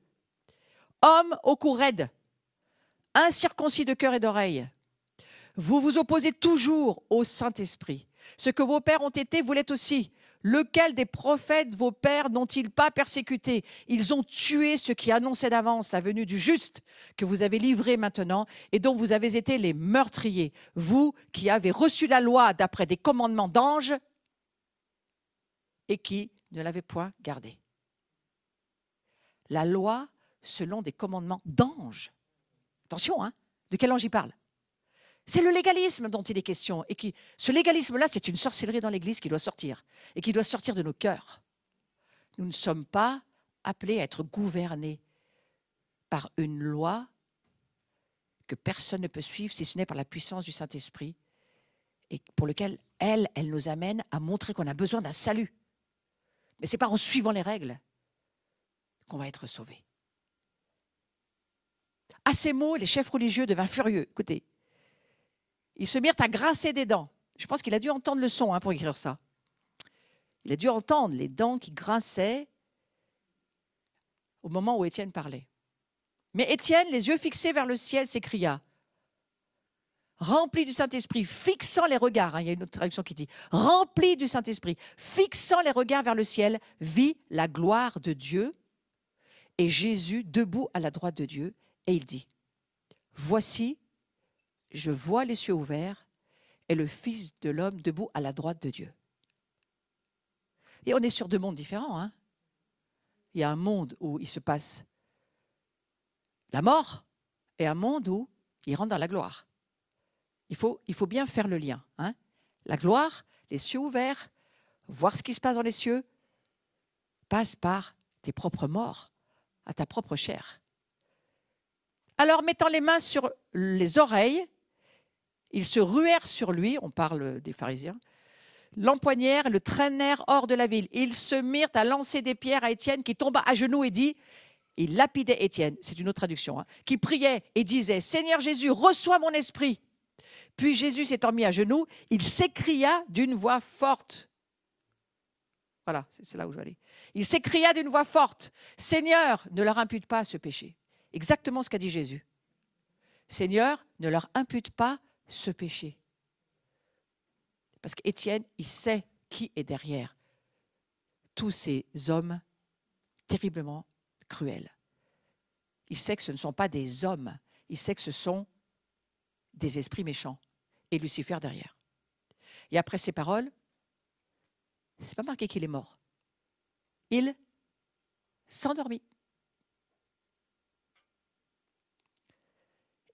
Hommes au cou raide, incirconcis de cœur et d'oreille, vous vous opposez toujours au Saint-Esprit. Ce que vos pères ont été, vous l'êtes aussi. Lequel des prophètes vos pères n'ont-ils pas persécuté? Ils ont tué ceux qui annonçaient d'avance la venue du juste que vous avez livré maintenant et dont vous avez été les meurtriers. Vous qui avez reçu la loi d'après des commandements d'anges et qui ne l'avez point gardée. La loi selon des commandements d'anges. Attention, hein, de quel ange il parle? C'est le légalisme dont il est question. Et ce légalisme-là, c'est une sorcellerie dans l'Église qui doit sortir. Et qui doit sortir de nos cœurs. Nous ne sommes pas appelés à être gouvernés par une loi que personne ne peut suivre si ce n'est par la puissance du Saint-Esprit et pour lequel elle nous amène à montrer qu'on a besoin d'un salut. Mais ce n'est pas en suivant les règles qu'on va être sauvés. À ces mots, les chefs religieux devinrent furieux. Écoutez. Ils se mirent à grincer des dents. Je pense qu'il a dû entendre le son pour écrire ça. Il a dû entendre les dents qui grinçaient au moment où Étienne parlait. Mais Étienne, les yeux fixés vers le ciel, s'écria, rempli du Saint-Esprit, fixant les regards, il y a une autre traduction qui dit, rempli du Saint-Esprit, fixant les regards vers le ciel, vit la gloire de Dieu et Jésus debout à la droite de Dieu. Et il dit, voici, je vois les cieux ouverts et le Fils de l'homme debout à la droite de Dieu. Et on est sur deux mondes différents. Hein. Il y a un monde où il se passe la mort et un monde où il rentre dans la gloire. Il faut bien faire le lien. Hein. La gloire, les cieux ouverts, voir ce qui se passe dans les cieux, passe par tes propres morts, à ta propre chair. Alors, mettant les mains sur les oreilles, ils se ruèrent sur lui, on parle des pharisiens, l'empoignèrent, le traînèrent hors de la ville. Ils se mirent à lancer des pierres à Étienne qui tomba à genoux et dit, il lapidait Étienne, c'est une autre traduction, hein, qui priait et disait, Seigneur Jésus, reçois mon esprit. Puis Jésus s'étant mis à genoux, il s'écria d'une voix forte. Voilà, c'est là où je vais aller. Il s'écria d'une voix forte, Seigneur, ne leur impute pas ce péché. Exactement ce qu'a dit Jésus. Seigneur, ne leur impute pas ce péché. Parce qu'Étienne, il sait qui est derrière tous ces hommes terriblement cruels. Il sait que ce ne sont pas des hommes, il sait que ce sont des esprits méchants. Et Lucifer derrière. Et après ces paroles, c'est pas marqué qu'il est mort. Il s'endormit.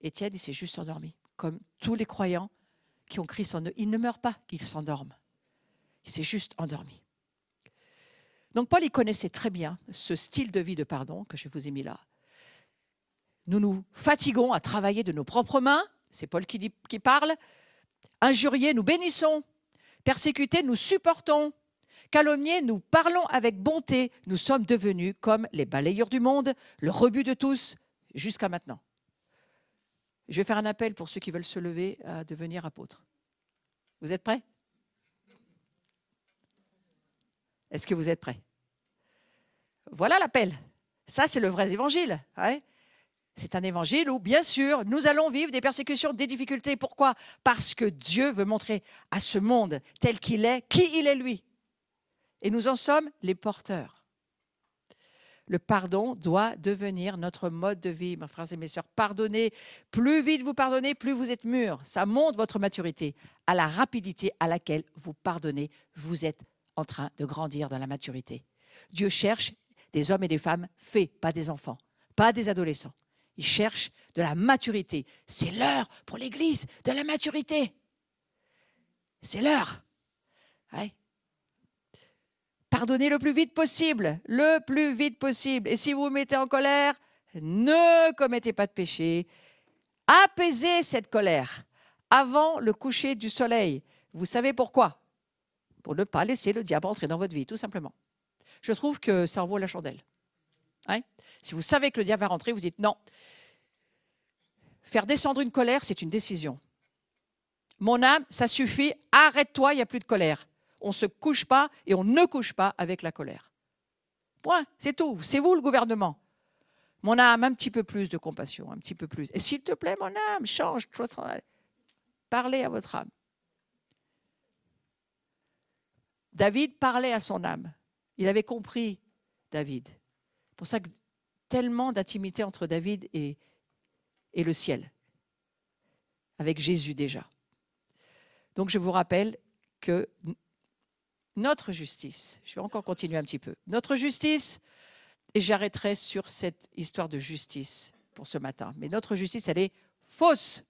Étienne, il s'est juste endormi. Comme tous les croyants qui ont Christ en eux. Il ne meurt pas, il s'endorme. Il s'est juste endormi. Donc Paul, il connaissait très bien ce style de vie de pardon que je vous ai mis là. Nous nous fatiguons à travailler de nos propres mains, c'est Paul qui parle. Injuriés, nous bénissons. Persécutés, nous supportons. Calomniés, nous parlons avec bonté. Nous sommes devenus comme les balayeurs du monde, le rebut de tous, jusqu'à maintenant. Je vais faire un appel pour ceux qui veulent se lever à devenir apôtres. Vous êtes prêts? Est-ce que vous êtes prêts? Voilà l'appel. Ça, c'est le vrai évangile. Ouais. C'est un évangile où, bien sûr, nous allons vivre des persécutions, des difficultés. Pourquoi? Parce que Dieu veut montrer à ce monde tel qu'il est, qui il est lui. Et nous en sommes les porteurs. Le pardon doit devenir notre mode de vie, mes frères et mes sœurs. Pardonnez. Plus vite vous pardonnez, plus vous êtes mûrs. Ça montre votre maturité. À la rapidité à laquelle vous pardonnez, vous êtes en train de grandir dans la maturité. Dieu cherche des hommes et des femmes faits, pas des enfants, pas des adolescents. Il cherche de la maturité. C'est l'heure pour l'Église de la maturité. C'est l'heure. Ouais. Pardonnez le plus vite possible, le plus vite possible. Et si vous vous mettez en colère, ne commettez pas de péché. Apaisez cette colère avant le coucher du soleil. Vous savez pourquoi? Pour ne pas laisser le diable entrer dans votre vie, tout simplement. Je trouve que ça en vaut la chandelle. Hein? Si vous savez que le diable va rentrer, vous dites non. Faire descendre une colère, c'est une décision. Mon âme, ça suffit, arrête-toi, il n'y a plus de colère. On ne se couche pas et on ne couche pas avec la colère. Point, c'est tout. C'est vous le gouvernement. Mon âme, un petit peu plus de compassion, un petit peu plus. Et s'il te plaît, mon âme, change. Parlez à votre âme. David parlait à son âme. Il avait compris David. C'est pour ça que tellement d'intimité entre David et le ciel, avec Jésus déjà. Donc je vous rappelle que notre justice, je vais encore continuer un petit peu, notre justice, et j'arrêterai sur cette histoire de justice pour ce matin, mais notre justice, elle est fausse.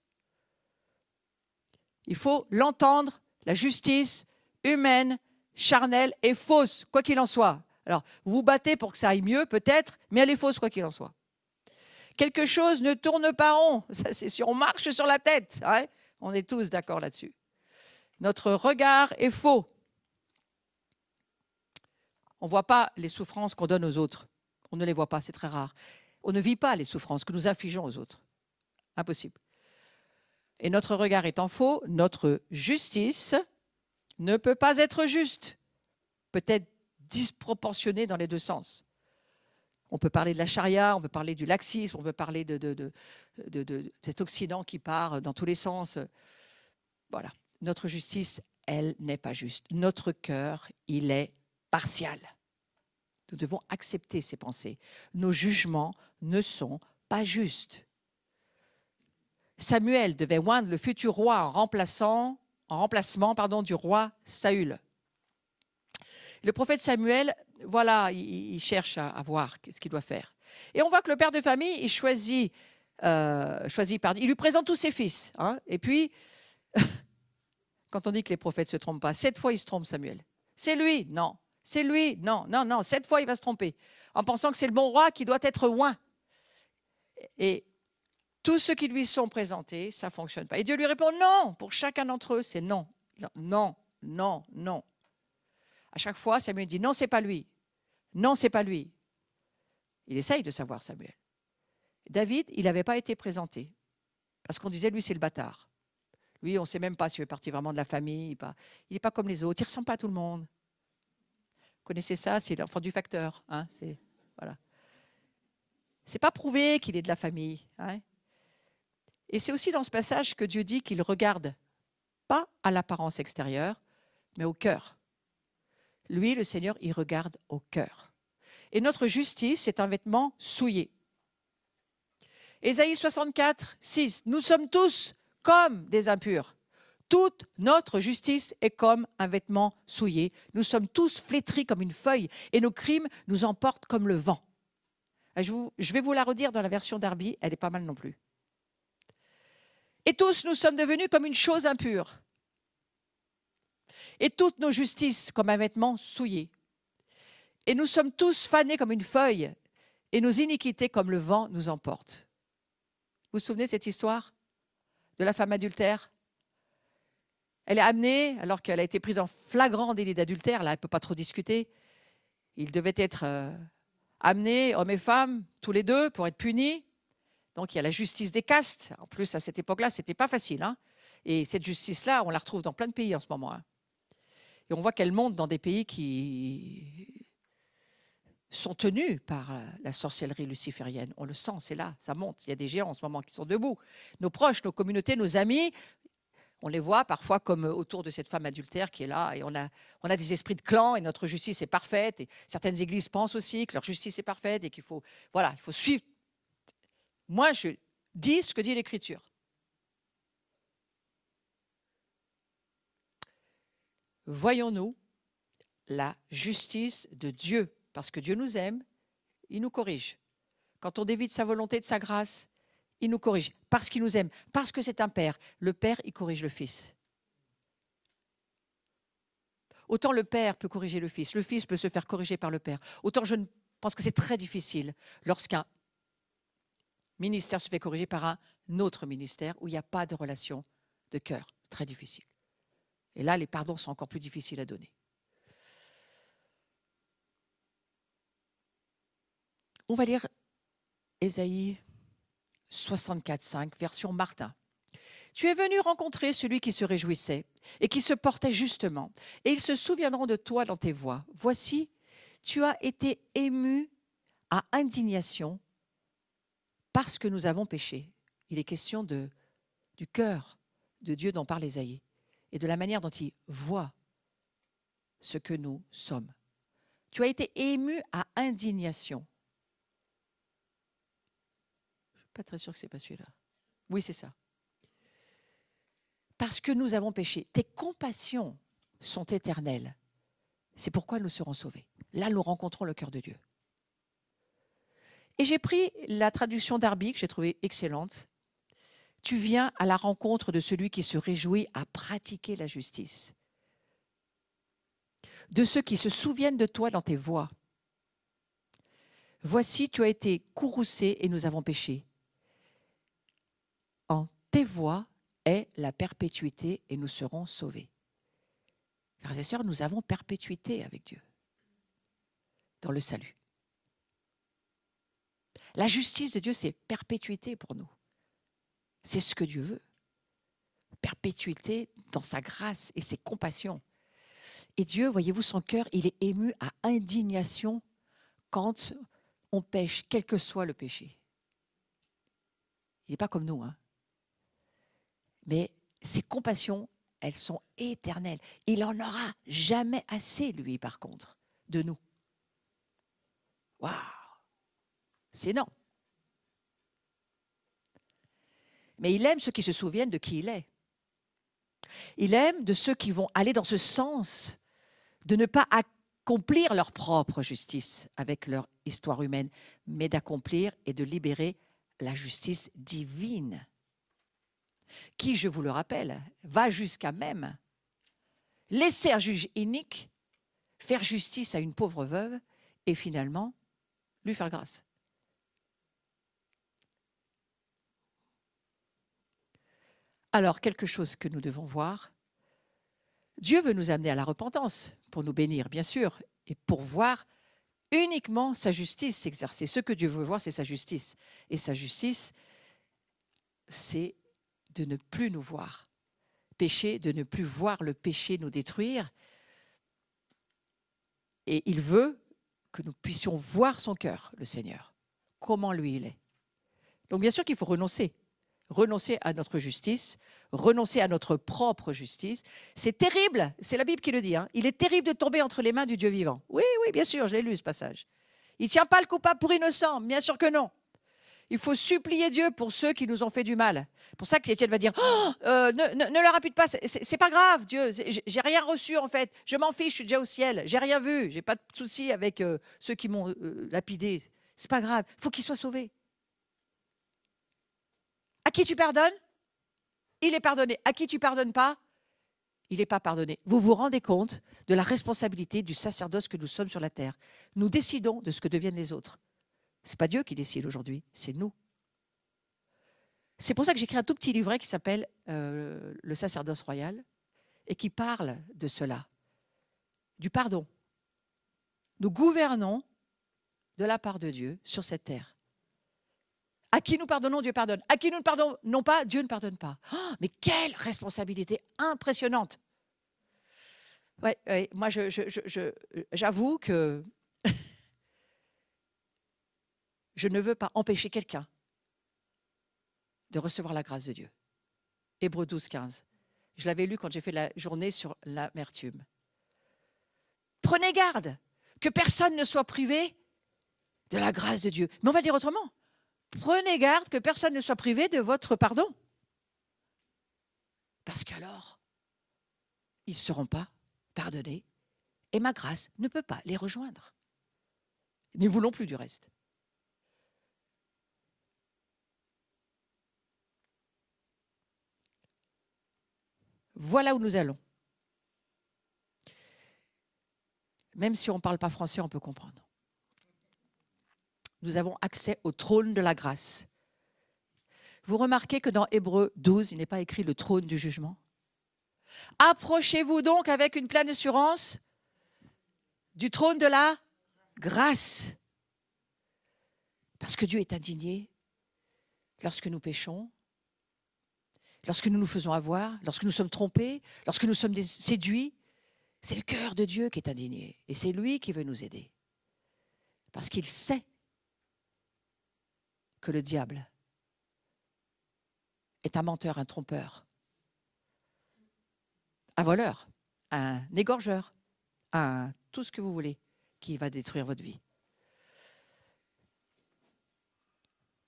Il faut l'entendre, la justice humaine, charnelle est fausse, quoi qu'il en soit. Alors, vous vous battez pour que ça aille mieux, peut-être, mais elle est fausse, quoi qu'il en soit. Quelque chose ne tourne pas rond, ça c'est sûr, on marche sur la tête, ouais, on est tous d'accord là-dessus. Notre regard est faux. On ne voit pas les souffrances qu'on donne aux autres. On ne les voit pas, c'est très rare. On ne vit pas les souffrances que nous infligeons aux autres. Impossible. Et notre regard étant faux, notre justice ne peut pas être juste. Peut-être disproportionnée dans les deux sens. On peut parler de la charia, on peut parler du laxisme, on peut parler de cet Occident qui part dans tous les sens. Voilà. Notre justice, elle n'est pas juste. Notre cœur, il est partial. Nous devons accepter ces pensées. Nos jugements ne sont pas justes. Samuel devait oindre le futur roi en remplacement du roi Saül. Le prophète Samuel, voilà, il cherche à voir ce qu'il doit faire. Et on voit que le père de famille, il choisit, il lui présente tous ses fils. Hein, et puis, quand on dit que les prophètes ne se trompent pas, 7 fois il se trompe Samuel. C'est lui, non. C'est lui, non. 7 fois il va se tromper, en pensant que c'est le bon roi qui doit être oint. Et tous ceux qui lui sont présentés, ça ne fonctionne pas. Et Dieu lui répond non, pour chacun d'entre eux, c'est non. Non, non, non. À chaque fois, Samuel dit non, c'est pas lui. Non, c'est pas lui. Il essaye de savoir, Samuel. David, il n'avait pas été présenté. Parce qu'on disait, lui, c'est le bâtard. Lui, on ne sait même pas s'il fait partie vraiment de la famille. Il n'est pas comme les autres. Il ne ressemble pas à tout le monde. Vous connaissez ça, c'est l'enfant du facteur. Hein, voilà. C'est pas prouvé qu'il est de la famille. Hein. Et c'est aussi dans ce passage que Dieu dit qu'il ne regarde pas à l'apparence extérieure, mais au cœur. Lui, le Seigneur, il regarde au cœur. Et notre justice, c'est un vêtement souillé. Ésaïe 64, 6. Nous sommes tous comme des impurs. Toute notre justice est comme un vêtement souillé. Nous sommes tous flétris comme une feuille et nos crimes nous emportent comme le vent. Je vais vous la redire dans la version Darby, elle est pas mal non plus. Et tous nous sommes devenus comme une chose impure. Et toutes nos justices comme un vêtement souillé. Et nous sommes tous fanés comme une feuille, et nos iniquités comme le vent nous emportent. Vous vous souvenez de cette histoire de la femme adultère? Elle est amenée, alors qu'elle a été prise en flagrant délit d'adultère, là elle ne peut pas trop discuter. Il devait être amenés, hommes et femmes, tous les deux, pour être punis. Donc il y a la justice des castes. En plus, à cette époque-là, ce n'était pas facile. Hein. Et cette justice-là, on la retrouve dans plein de pays en ce moment, hein. Et on voit qu'elle monte dans des pays qui sont tenus par la sorcellerie luciférienne. On le sent, c'est là, ça monte. Il y a des géants en ce moment qui sont debout. Nos proches, nos communautés, nos amis, on les voit parfois comme autour de cette femme adultère qui est là. Et on a des esprits de clan et notre justice est parfaite. Et certaines églises pensent aussi que leur justice est parfaite et qu'il faut, voilà, il faut suivre. Moi, je dis ce que dit l'Écriture. Voyons-nous la justice de Dieu, parce que Dieu nous aime, il nous corrige. Quand on dévie de sa volonté, de sa grâce, il nous corrige, parce qu'il nous aime, parce que c'est un père. Le père, il corrige le fils. Autant le père peut corriger le fils peut se faire corriger par le père. Autant je pense que c'est très difficile lorsqu'un ministère se fait corriger par un autre ministère où il n'y a pas de relation de cœur. Très difficile. Et là, les pardons sont encore plus difficiles à donner. On va lire Ésaïe 64,5, version Martin. Tu es venu rencontrer celui qui se réjouissait et qui se portait justement, et ils se souviendront de toi dans tes voies. Voici, tu as été ému à indignation parce que nous avons péché. Il est question du cœur de Dieu dont parle Ésaïe et de la manière dont il voit ce que nous sommes. Tu as été ému à indignation. Je ne suis pas très sûre que ce n'est pas celui-là. Oui, c'est ça. Parce que nous avons péché. Tes compassions sont éternelles. C'est pourquoi nous serons sauvés. Là, nous rencontrons le cœur de Dieu. Et j'ai pris la traduction d'Arby, que j'ai trouvée excellente. Tu viens à la rencontre de celui qui se réjouit à pratiquer la justice. De ceux qui se souviennent de toi dans tes voies. Voici, tu as été courroucé et nous avons péché. En tes voies est la perpétuité et nous serons sauvés. Frères et sœurs, nous avons perpétuité avec Dieu dans le salut. La justice de Dieu, c'est perpétuité pour nous. C'est ce que Dieu veut. Perpétuité dans sa grâce et ses compassions. Et Dieu, voyez-vous, son cœur, il est ému à indignation quand on pêche, quel que soit le péché. Il n'est pas comme nous, hein. Mais ses compassions, elles sont éternelles. Il n'en aura jamais assez, lui, par contre, de nous. Waouh! C'est énorme. Mais il aime ceux qui se souviennent de qui il est. Il aime de ceux qui vont aller dans ce sens de ne pas accomplir leur propre justice avec leur histoire humaine, mais d'accomplir et de libérer la justice divine, qui, je vous le rappelle, va jusqu'à même laisser un juge inique faire justice à une pauvre veuve et finalement lui faire grâce. Alors, quelque chose que nous devons voir, Dieu veut nous amener à la repentance, pour nous bénir, bien sûr, et pour voir uniquement sa justice s'exercer. Ce que Dieu veut voir, c'est sa justice. Et sa justice, c'est de ne plus nous voir pécher, de ne plus voir le péché nous détruire. Et il veut que nous puissions voir son cœur, le Seigneur, comment lui il est. Donc bien sûr qu'il faut renoncer à notre justice, renoncer à notre propre justice. C'est terrible, c'est la Bible qui le dit, hein. Il est terrible de tomber entre les mains du Dieu vivant. Oui, bien sûr, je l'ai lu ce passage. Il ne tient pas le coupable pour innocent, bien sûr que non. Il faut supplier Dieu pour ceux qui nous ont fait du mal. C'est pour ça qu'Étienne va dire ne leur impute pas, c'est pas grave, Dieu, j'ai rien reçu en fait, je m'en fiche, je suis déjà au ciel, j'ai rien vu, j'ai pas de souci avec ceux qui m'ont lapidé. C'est pas grave, il faut qu'ils soient sauvés. À qui tu pardonnes, il est pardonné. À qui tu pardonnes pas, il n'est pas pardonné. Vous vous rendez compte de la responsabilité du sacerdoce que nous sommes sur la terre. Nous décidons de ce que deviennent les autres. Ce n'est pas Dieu qui décide aujourd'hui, c'est nous. C'est pour ça que j'écris un tout petit livret qui s'appelle Le sacerdoce royal et qui parle de cela, du pardon. Nous gouvernons de la part de Dieu sur cette terre. À qui nous pardonnons, Dieu pardonne. À qui nous ne pardonnons pas, Dieu ne pardonne pas. Oh, mais quelle responsabilité impressionnante. Ouais, moi, j'avoue que je ne veux pas empêcher quelqu'un de recevoir la grâce de Dieu. Hébreux 12, 15. Je l'avais lu quand j'ai fait la journée sur l'amertume. Prenez garde que personne ne soit privé de la grâce de Dieu. Mais on va dire autrement. Prenez garde que personne ne soit privé de votre pardon. Parce qu'alors, ils ne seront pas pardonnés et ma grâce ne peut pas les rejoindre. Nous ne voulons plus du reste. Voilà où nous allons. Même si on ne parle pas français, on peut comprendre. Nous avons accès au trône de la grâce. Vous remarquez que dans Hébreux 12, il n'est pas écrit le trône du jugement. Approchez-vous donc avec une pleine assurance du trône de la grâce. Parce que Dieu est indigné lorsque nous péchons, lorsque nous nous faisons avoir, lorsque nous sommes trompés, lorsque nous sommes séduits. C'est le cœur de Dieu qui est indigné. Et c'est lui qui veut nous aider. Parce qu'il sait que le diable est un menteur, un trompeur, un voleur, un égorgeur, un tout ce que vous voulez qui va détruire votre vie.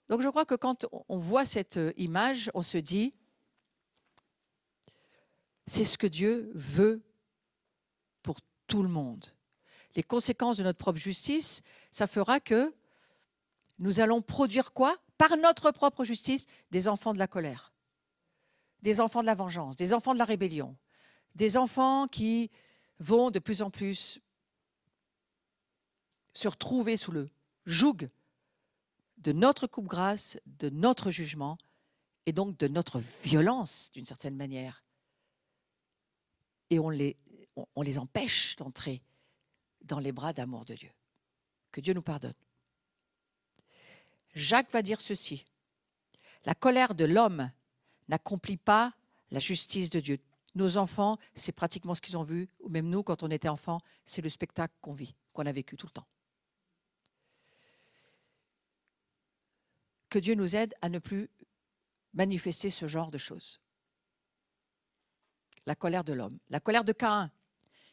Donc je crois que quand on voit cette image, on se dit, c'est ce que Dieu veut pour tout le monde. Les conséquences de notre propre justice, ça fera que nous allons produire quoi? Par notre propre justice, des enfants de la colère, des enfants de la vengeance, des enfants de la rébellion, des enfants qui vont de plus en plus se retrouver sous le joug de notre coupe-grâce, de notre jugement et donc de notre violence d'une certaine manière. Et on les empêche d'entrer dans les bras d'amour de Dieu. Que Dieu nous pardonne. Jacques va dire ceci. La colère de l'homme n'accomplit pas la justice de Dieu. Nos enfants, c'est pratiquement ce qu'ils ont vu, ou même nous, quand on était enfants, c'est le spectacle qu'on vit, qu'on a vécu tout le temps. Que Dieu nous aide à ne plus manifester ce genre de choses. La colère de l'homme. La colère de Caïn,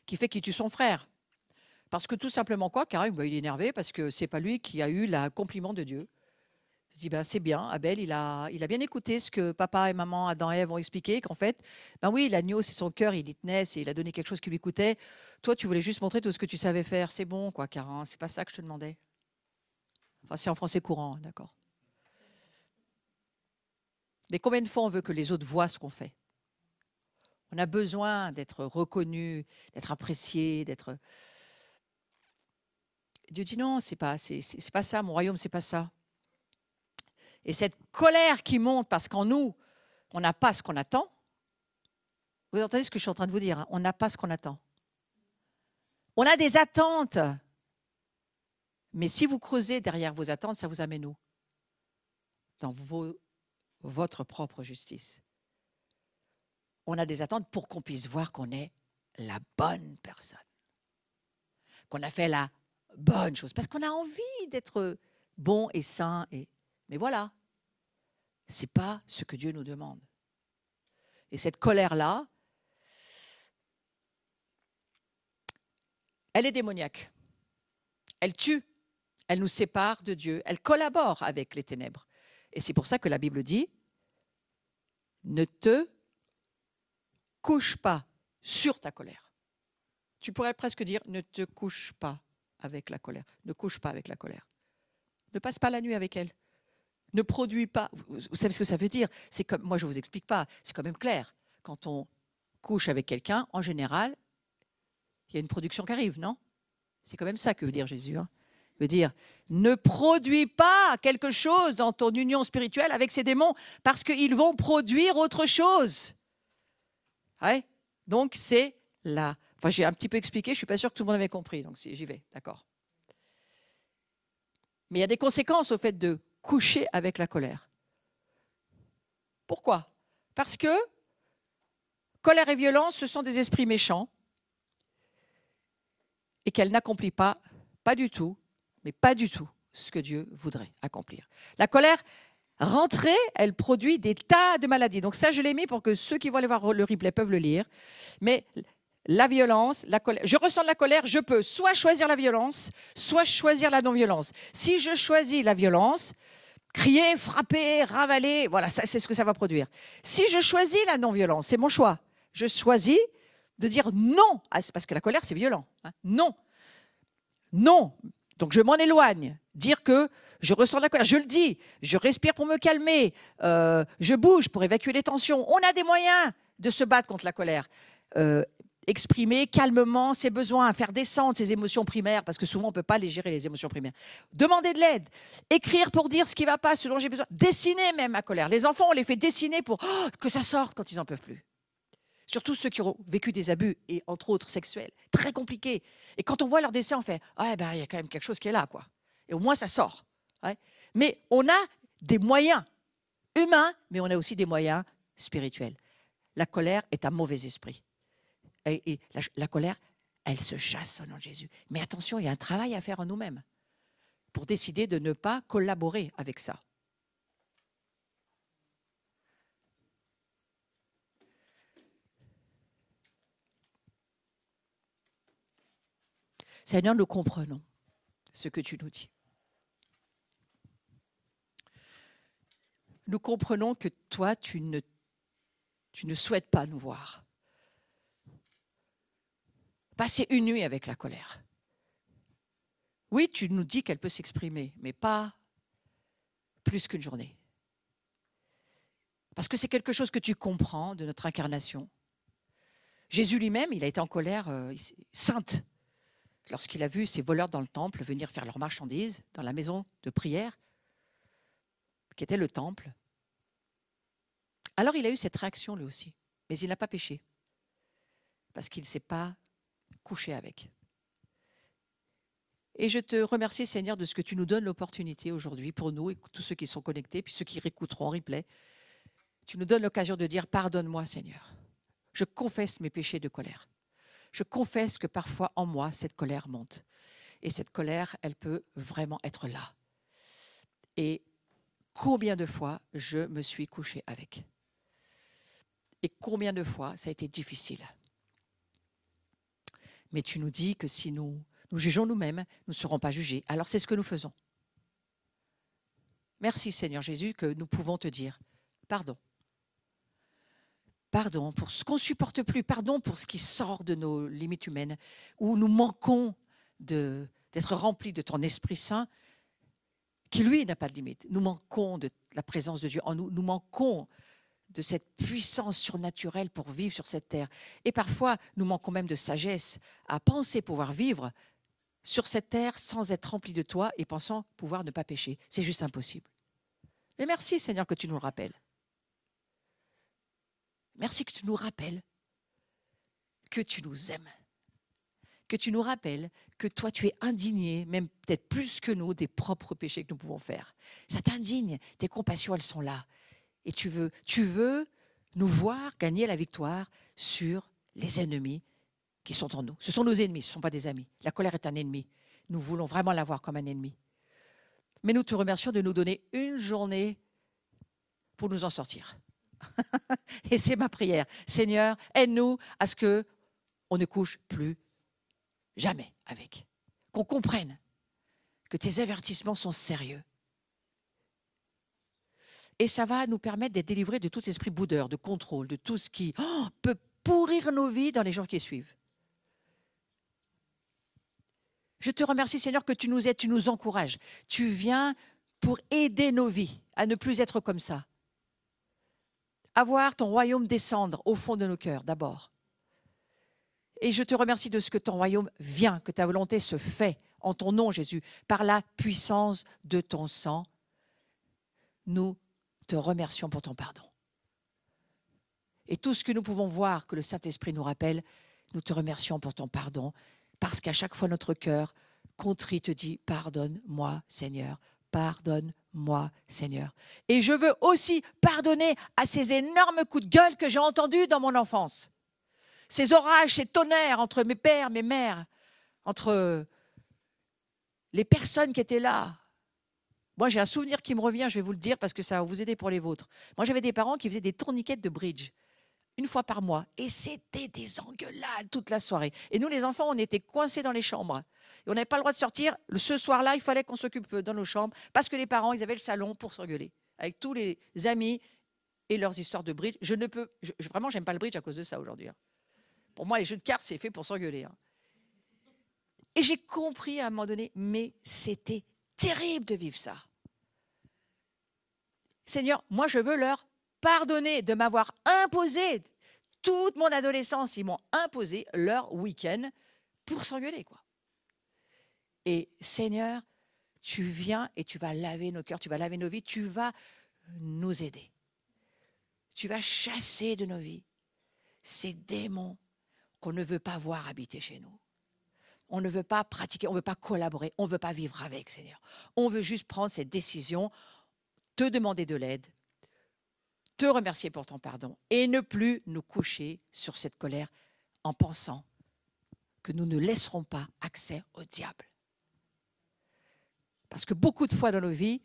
qui fait qu'il tue son frère. Parce que tout simplement quoi, Caïn, il est énervé parce que c'est pas lui qui a eu le compliment de Dieu. Il dit, c'est bien, Abel, il a bien écouté ce que papa et maman, Adam et Ève ont expliqué, qu'en fait, oui, l'agneau, c'est son cœur, il y tenait, il a donné quelque chose qui lui coûtait. Toi, tu voulais juste montrer tout ce que tu savais faire. C'est bon, quoi, Caïn, c'est pas ça que je te demandais. Enfin, c'est en français courant, d'accord. Mais combien de fois on veut que les autres voient ce qu'on fait? On a besoin d'être reconnu, d'être apprécié, d'être... Dieu dit non, c'est pas ça, mon royaume, c'est pas ça. Et cette colère qui monte parce qu'en nous, on n'a pas ce qu'on attend. Vous entendez ce que je suis en train de vous dire, hein? On n'a pas ce qu'on attend. On a des attentes. Mais si vous creusez derrière vos attentes, ça vous amène où? Dans votre propre justice. On a des attentes pour qu'on puisse voir qu'on est la bonne personne. Qu'on a fait la bonne chose. Parce qu'on a envie d'être bon et saint. Mais voilà, ce n'est pas ce que Dieu nous demande. Et cette colère-là, elle est démoniaque. Elle tue, elle nous sépare de Dieu, elle collabore avec les ténèbres. Et c'est pour ça que la Bible dit, ne te couche pas sur ta colère. Tu pourrais presque dire, ne te couche pas avec la colère. Ne couche pas avec la colère. Ne passe pas la nuit avec elle. Ne produis pas. Vous savez ce que ça veut dire? C'est comme, moi, je ne vous explique pas. C'est quand même clair. Quand on couche avec quelqu'un, en général, il y a une production qui arrive, non? C'est quand même ça que veut dire Jésus. Hein. Il veut dire, ne produis pas quelque chose dans ton union spirituelle avec ces démons parce qu'ils vont produire autre chose. Ouais. Donc, c'est là. Enfin, j'ai un petit peu expliqué, je ne suis pas sûre que tout le monde avait compris. Donc, j'y vais, d'accord. Mais il y a des conséquences au fait de coucher avec la colère. Pourquoi? Parce que colère et violence, ce sont des esprits méchants et qu'elle n'accomplit pas du tout, mais pas du tout, ce que Dieu voudrait accomplir. La colère rentrée, elle produit des tas de maladies. Donc ça, je l'ai mis pour que ceux qui vont aller voir le replay peuvent le lire. Mais la violence, la colère, je ressens de la colère, je peux soit choisir la violence, soit choisir la non-violence. Si je choisis la violence, crier, frapper, ravaler, voilà, ça, c'est ce que ça va produire. Si je choisis la non-violence, c'est mon choix. Je choisis de dire non, parce que la colère, c'est violent. Hein. Non. Non. Donc, je m'en éloigne. Dire que je ressens de la colère, je le dis, je respire pour me calmer, je bouge pour évacuer les tensions. On a des moyens de se battre contre la colère. Exprimer calmement ses besoins, faire descendre ses émotions primaires, parce que souvent on ne peut pas les gérer, les émotions primaires. Demander de l'aide, écrire pour dire ce qui ne va pas, ce dont j'ai besoin, dessiner même ma colère. Les enfants, on les fait dessiner pour que ça sorte quand ils n'en peuvent plus. Surtout ceux qui ont vécu des abus, et entre autres sexuels, très compliqués. Et quand on voit leur dessin, on fait « Ah, ben, il y a quand même quelque chose qui est là, quoi. » Et au moins, ça sort. Ouais. Mais on a des moyens humains, mais on a aussi des moyens spirituels. La colère est un mauvais esprit. Et la colère, elle se chasse au nom de Jésus. Mais attention, il y a un travail à faire en nous-mêmes pour décider de ne pas collaborer avec ça. Seigneur, nous comprenons ce que tu nous dis. Nous comprenons que toi, tu ne souhaites pas nous voir passer une nuit avec la colère. Oui, tu nous dis qu'elle peut s'exprimer, mais pas plus qu'une journée. Parce que c'est quelque chose que tu comprends de notre incarnation. Jésus lui-même, il a été en colère sainte lorsqu'il a vu ces voleurs dans le temple venir faire leurs marchandises dans la maison de prière, qui était le temple. Alors il a eu cette réaction lui aussi, mais il n'a pas péché, parce qu'il ne s'est pas couché avec. Et je te remercie, Seigneur, de ce que tu nous donnes l'opportunité aujourd'hui pour nous et tous ceux qui sont connectés, puis ceux qui réécouteront en replay. Tu nous donnes l'occasion de dire « Pardonne-moi, Seigneur. Je confesse mes péchés de colère. Je confesse que parfois en moi, cette colère monte. Et cette colère, elle peut vraiment être là. Et combien de fois je me suis couchée avec? Et combien de fois ça a été difficile? Mais tu nous dis que si nous jugeons nous-mêmes, nous ne serons pas jugés. Alors c'est ce que nous faisons. Merci Seigneur Jésus que nous pouvons te dire pardon. Pardon pour ce qu'on ne supporte plus, pardon pour ce qui sort de nos limites humaines, où nous manquons d'être remplis de ton Esprit Saint, qui lui n'a pas de limite. Nous manquons de la présence de Dieu en nous, nous manquons de cette puissance surnaturelle pour vivre sur cette terre. Et parfois, nous manquons même de sagesse à penser pouvoir vivre sur cette terre sans être remplis de toi et pensant pouvoir ne pas pécher. C'est juste impossible. Et merci Seigneur que tu nous le rappelles. Merci que tu nous rappelles que tu nous aimes. Que tu nous rappelles que toi tu es indigné, même peut-être plus que nous, des propres péchés que nous pouvons faire. Ça t'indigne, tes compassions elles sont là. Et tu veux nous voir gagner la victoire sur les ennemis qui sont en nous. Ce sont nos ennemis, ce ne sont pas des amis. La colère est un ennemi. Nous voulons vraiment la voir comme un ennemi. Mais nous te remercions de nous donner une journée pour nous en sortir. Et c'est ma prière. Seigneur, aide-nous à ce qu'on ne couche plus jamais avec. Qu'on comprenne que tes avertissements sont sérieux. Et ça va nous permettre d'être délivrés de tout esprit boudeur, de contrôle, de tout ce qui peut pourrir nos vies dans les jours qui suivent. Je te remercie, Seigneur, que tu nous aides, tu nous encourages. Tu viens pour aider nos vies à ne plus être comme ça. À voir ton royaume descendre au fond de nos cœurs, d'abord. Et je te remercie de ce que ton royaume vient, que ta volonté se fait en ton nom, Jésus, par la puissance de ton sang. Nous te remercions pour ton pardon. Et tout ce que nous pouvons voir, que le Saint-Esprit nous rappelle, nous te remercions pour ton pardon, parce qu'à chaque fois notre cœur contrit te dit « Pardonne-moi, Seigneur, pardonne-moi. » moi, Seigneur. Et je veux aussi pardonner à ces énormes coups de gueule que j'ai entendus dans mon enfance. Ces orages, ces tonnerres entre mes pères, mes mères, entre les personnes qui étaient là. Moi, j'ai un souvenir qui me revient, je vais vous le dire parce que ça va vous aider pour les vôtres. Moi, j'avais des parents qui faisaient des tourniquets de bridge une fois par mois. Et c'était des engueulades toute la soirée. Et nous, les enfants, on était coincés dans les chambres. Et on n'avait pas le droit de sortir. Ce soir-là, il fallait qu'on s'occupe dans nos chambres parce que les parents, ils avaient le salon pour s'engueuler avec tous les amis et leurs histoires de bridge. Vraiment, j'aime pas le bridge à cause de ça aujourd'hui. Pour moi, les jeux de cartes, c'est fait pour s'engueuler. Et j'ai compris à un moment donné, mais c'était terrible de vivre ça. Seigneur, moi, je veux leur pardonner de m'avoir imposé toute mon adolescence. Ils m'ont imposé leur week-end pour s'engueuler, quoi. Et Seigneur, tu viens et tu vas laver nos cœurs, tu vas laver nos vies, tu vas nous aider. Tu vas chasser de nos vies ces démons qu'on ne veut pas voir habiter chez nous. On ne veut pas pratiquer, on ne veut pas collaborer, on ne veut pas vivre avec, Seigneur. On veut juste prendre cette décision, te demander de l'aide, te remercier pour ton pardon et ne plus nous coucher sur cette colère en pensant que nous ne laisserons pas accès au diable. Parce que beaucoup de fois dans nos vies,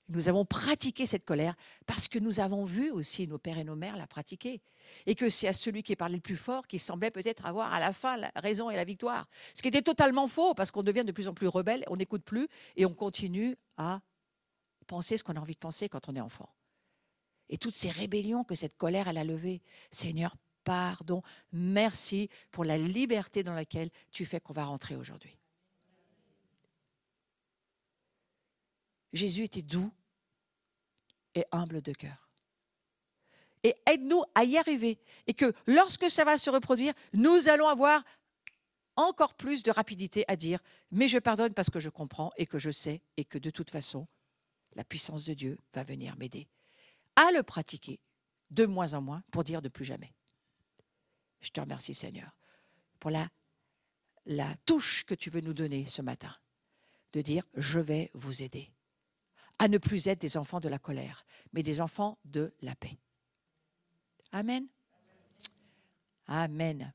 nous avons pratiqué cette colère parce que nous avons vu aussi nos pères et nos mères la pratiquer. Et que c'est à celui qui parlait le plus fort qui semblait peut-être avoir à la fin la raison et la victoire. Ce qui était totalement faux parce qu'on devient de plus en plus rebelle, on n'écoute plus et on continue à penser ce qu'on a envie de penser quand on est enfant. Et toutes ces rébellions que cette colère, elle a levées. Seigneur, pardon, merci pour la liberté dans laquelle tu fais qu'on va rentrer aujourd'hui. Jésus était doux et humble de cœur. Et aide-nous à y arriver. Et que lorsque ça va se reproduire, nous allons avoir encore plus de rapidité à dire « mais je pardonne parce que je comprends et que je sais et que de toute façon, la puissance de Dieu va venir m'aider à le pratiquer de moins en moins pour dire de plus jamais. » Je te remercie Seigneur pour la touche que tu veux nous donner ce matin, de dire « je vais vous aider » à ne plus être des enfants de la colère, mais des enfants de la paix. Amen. Amen.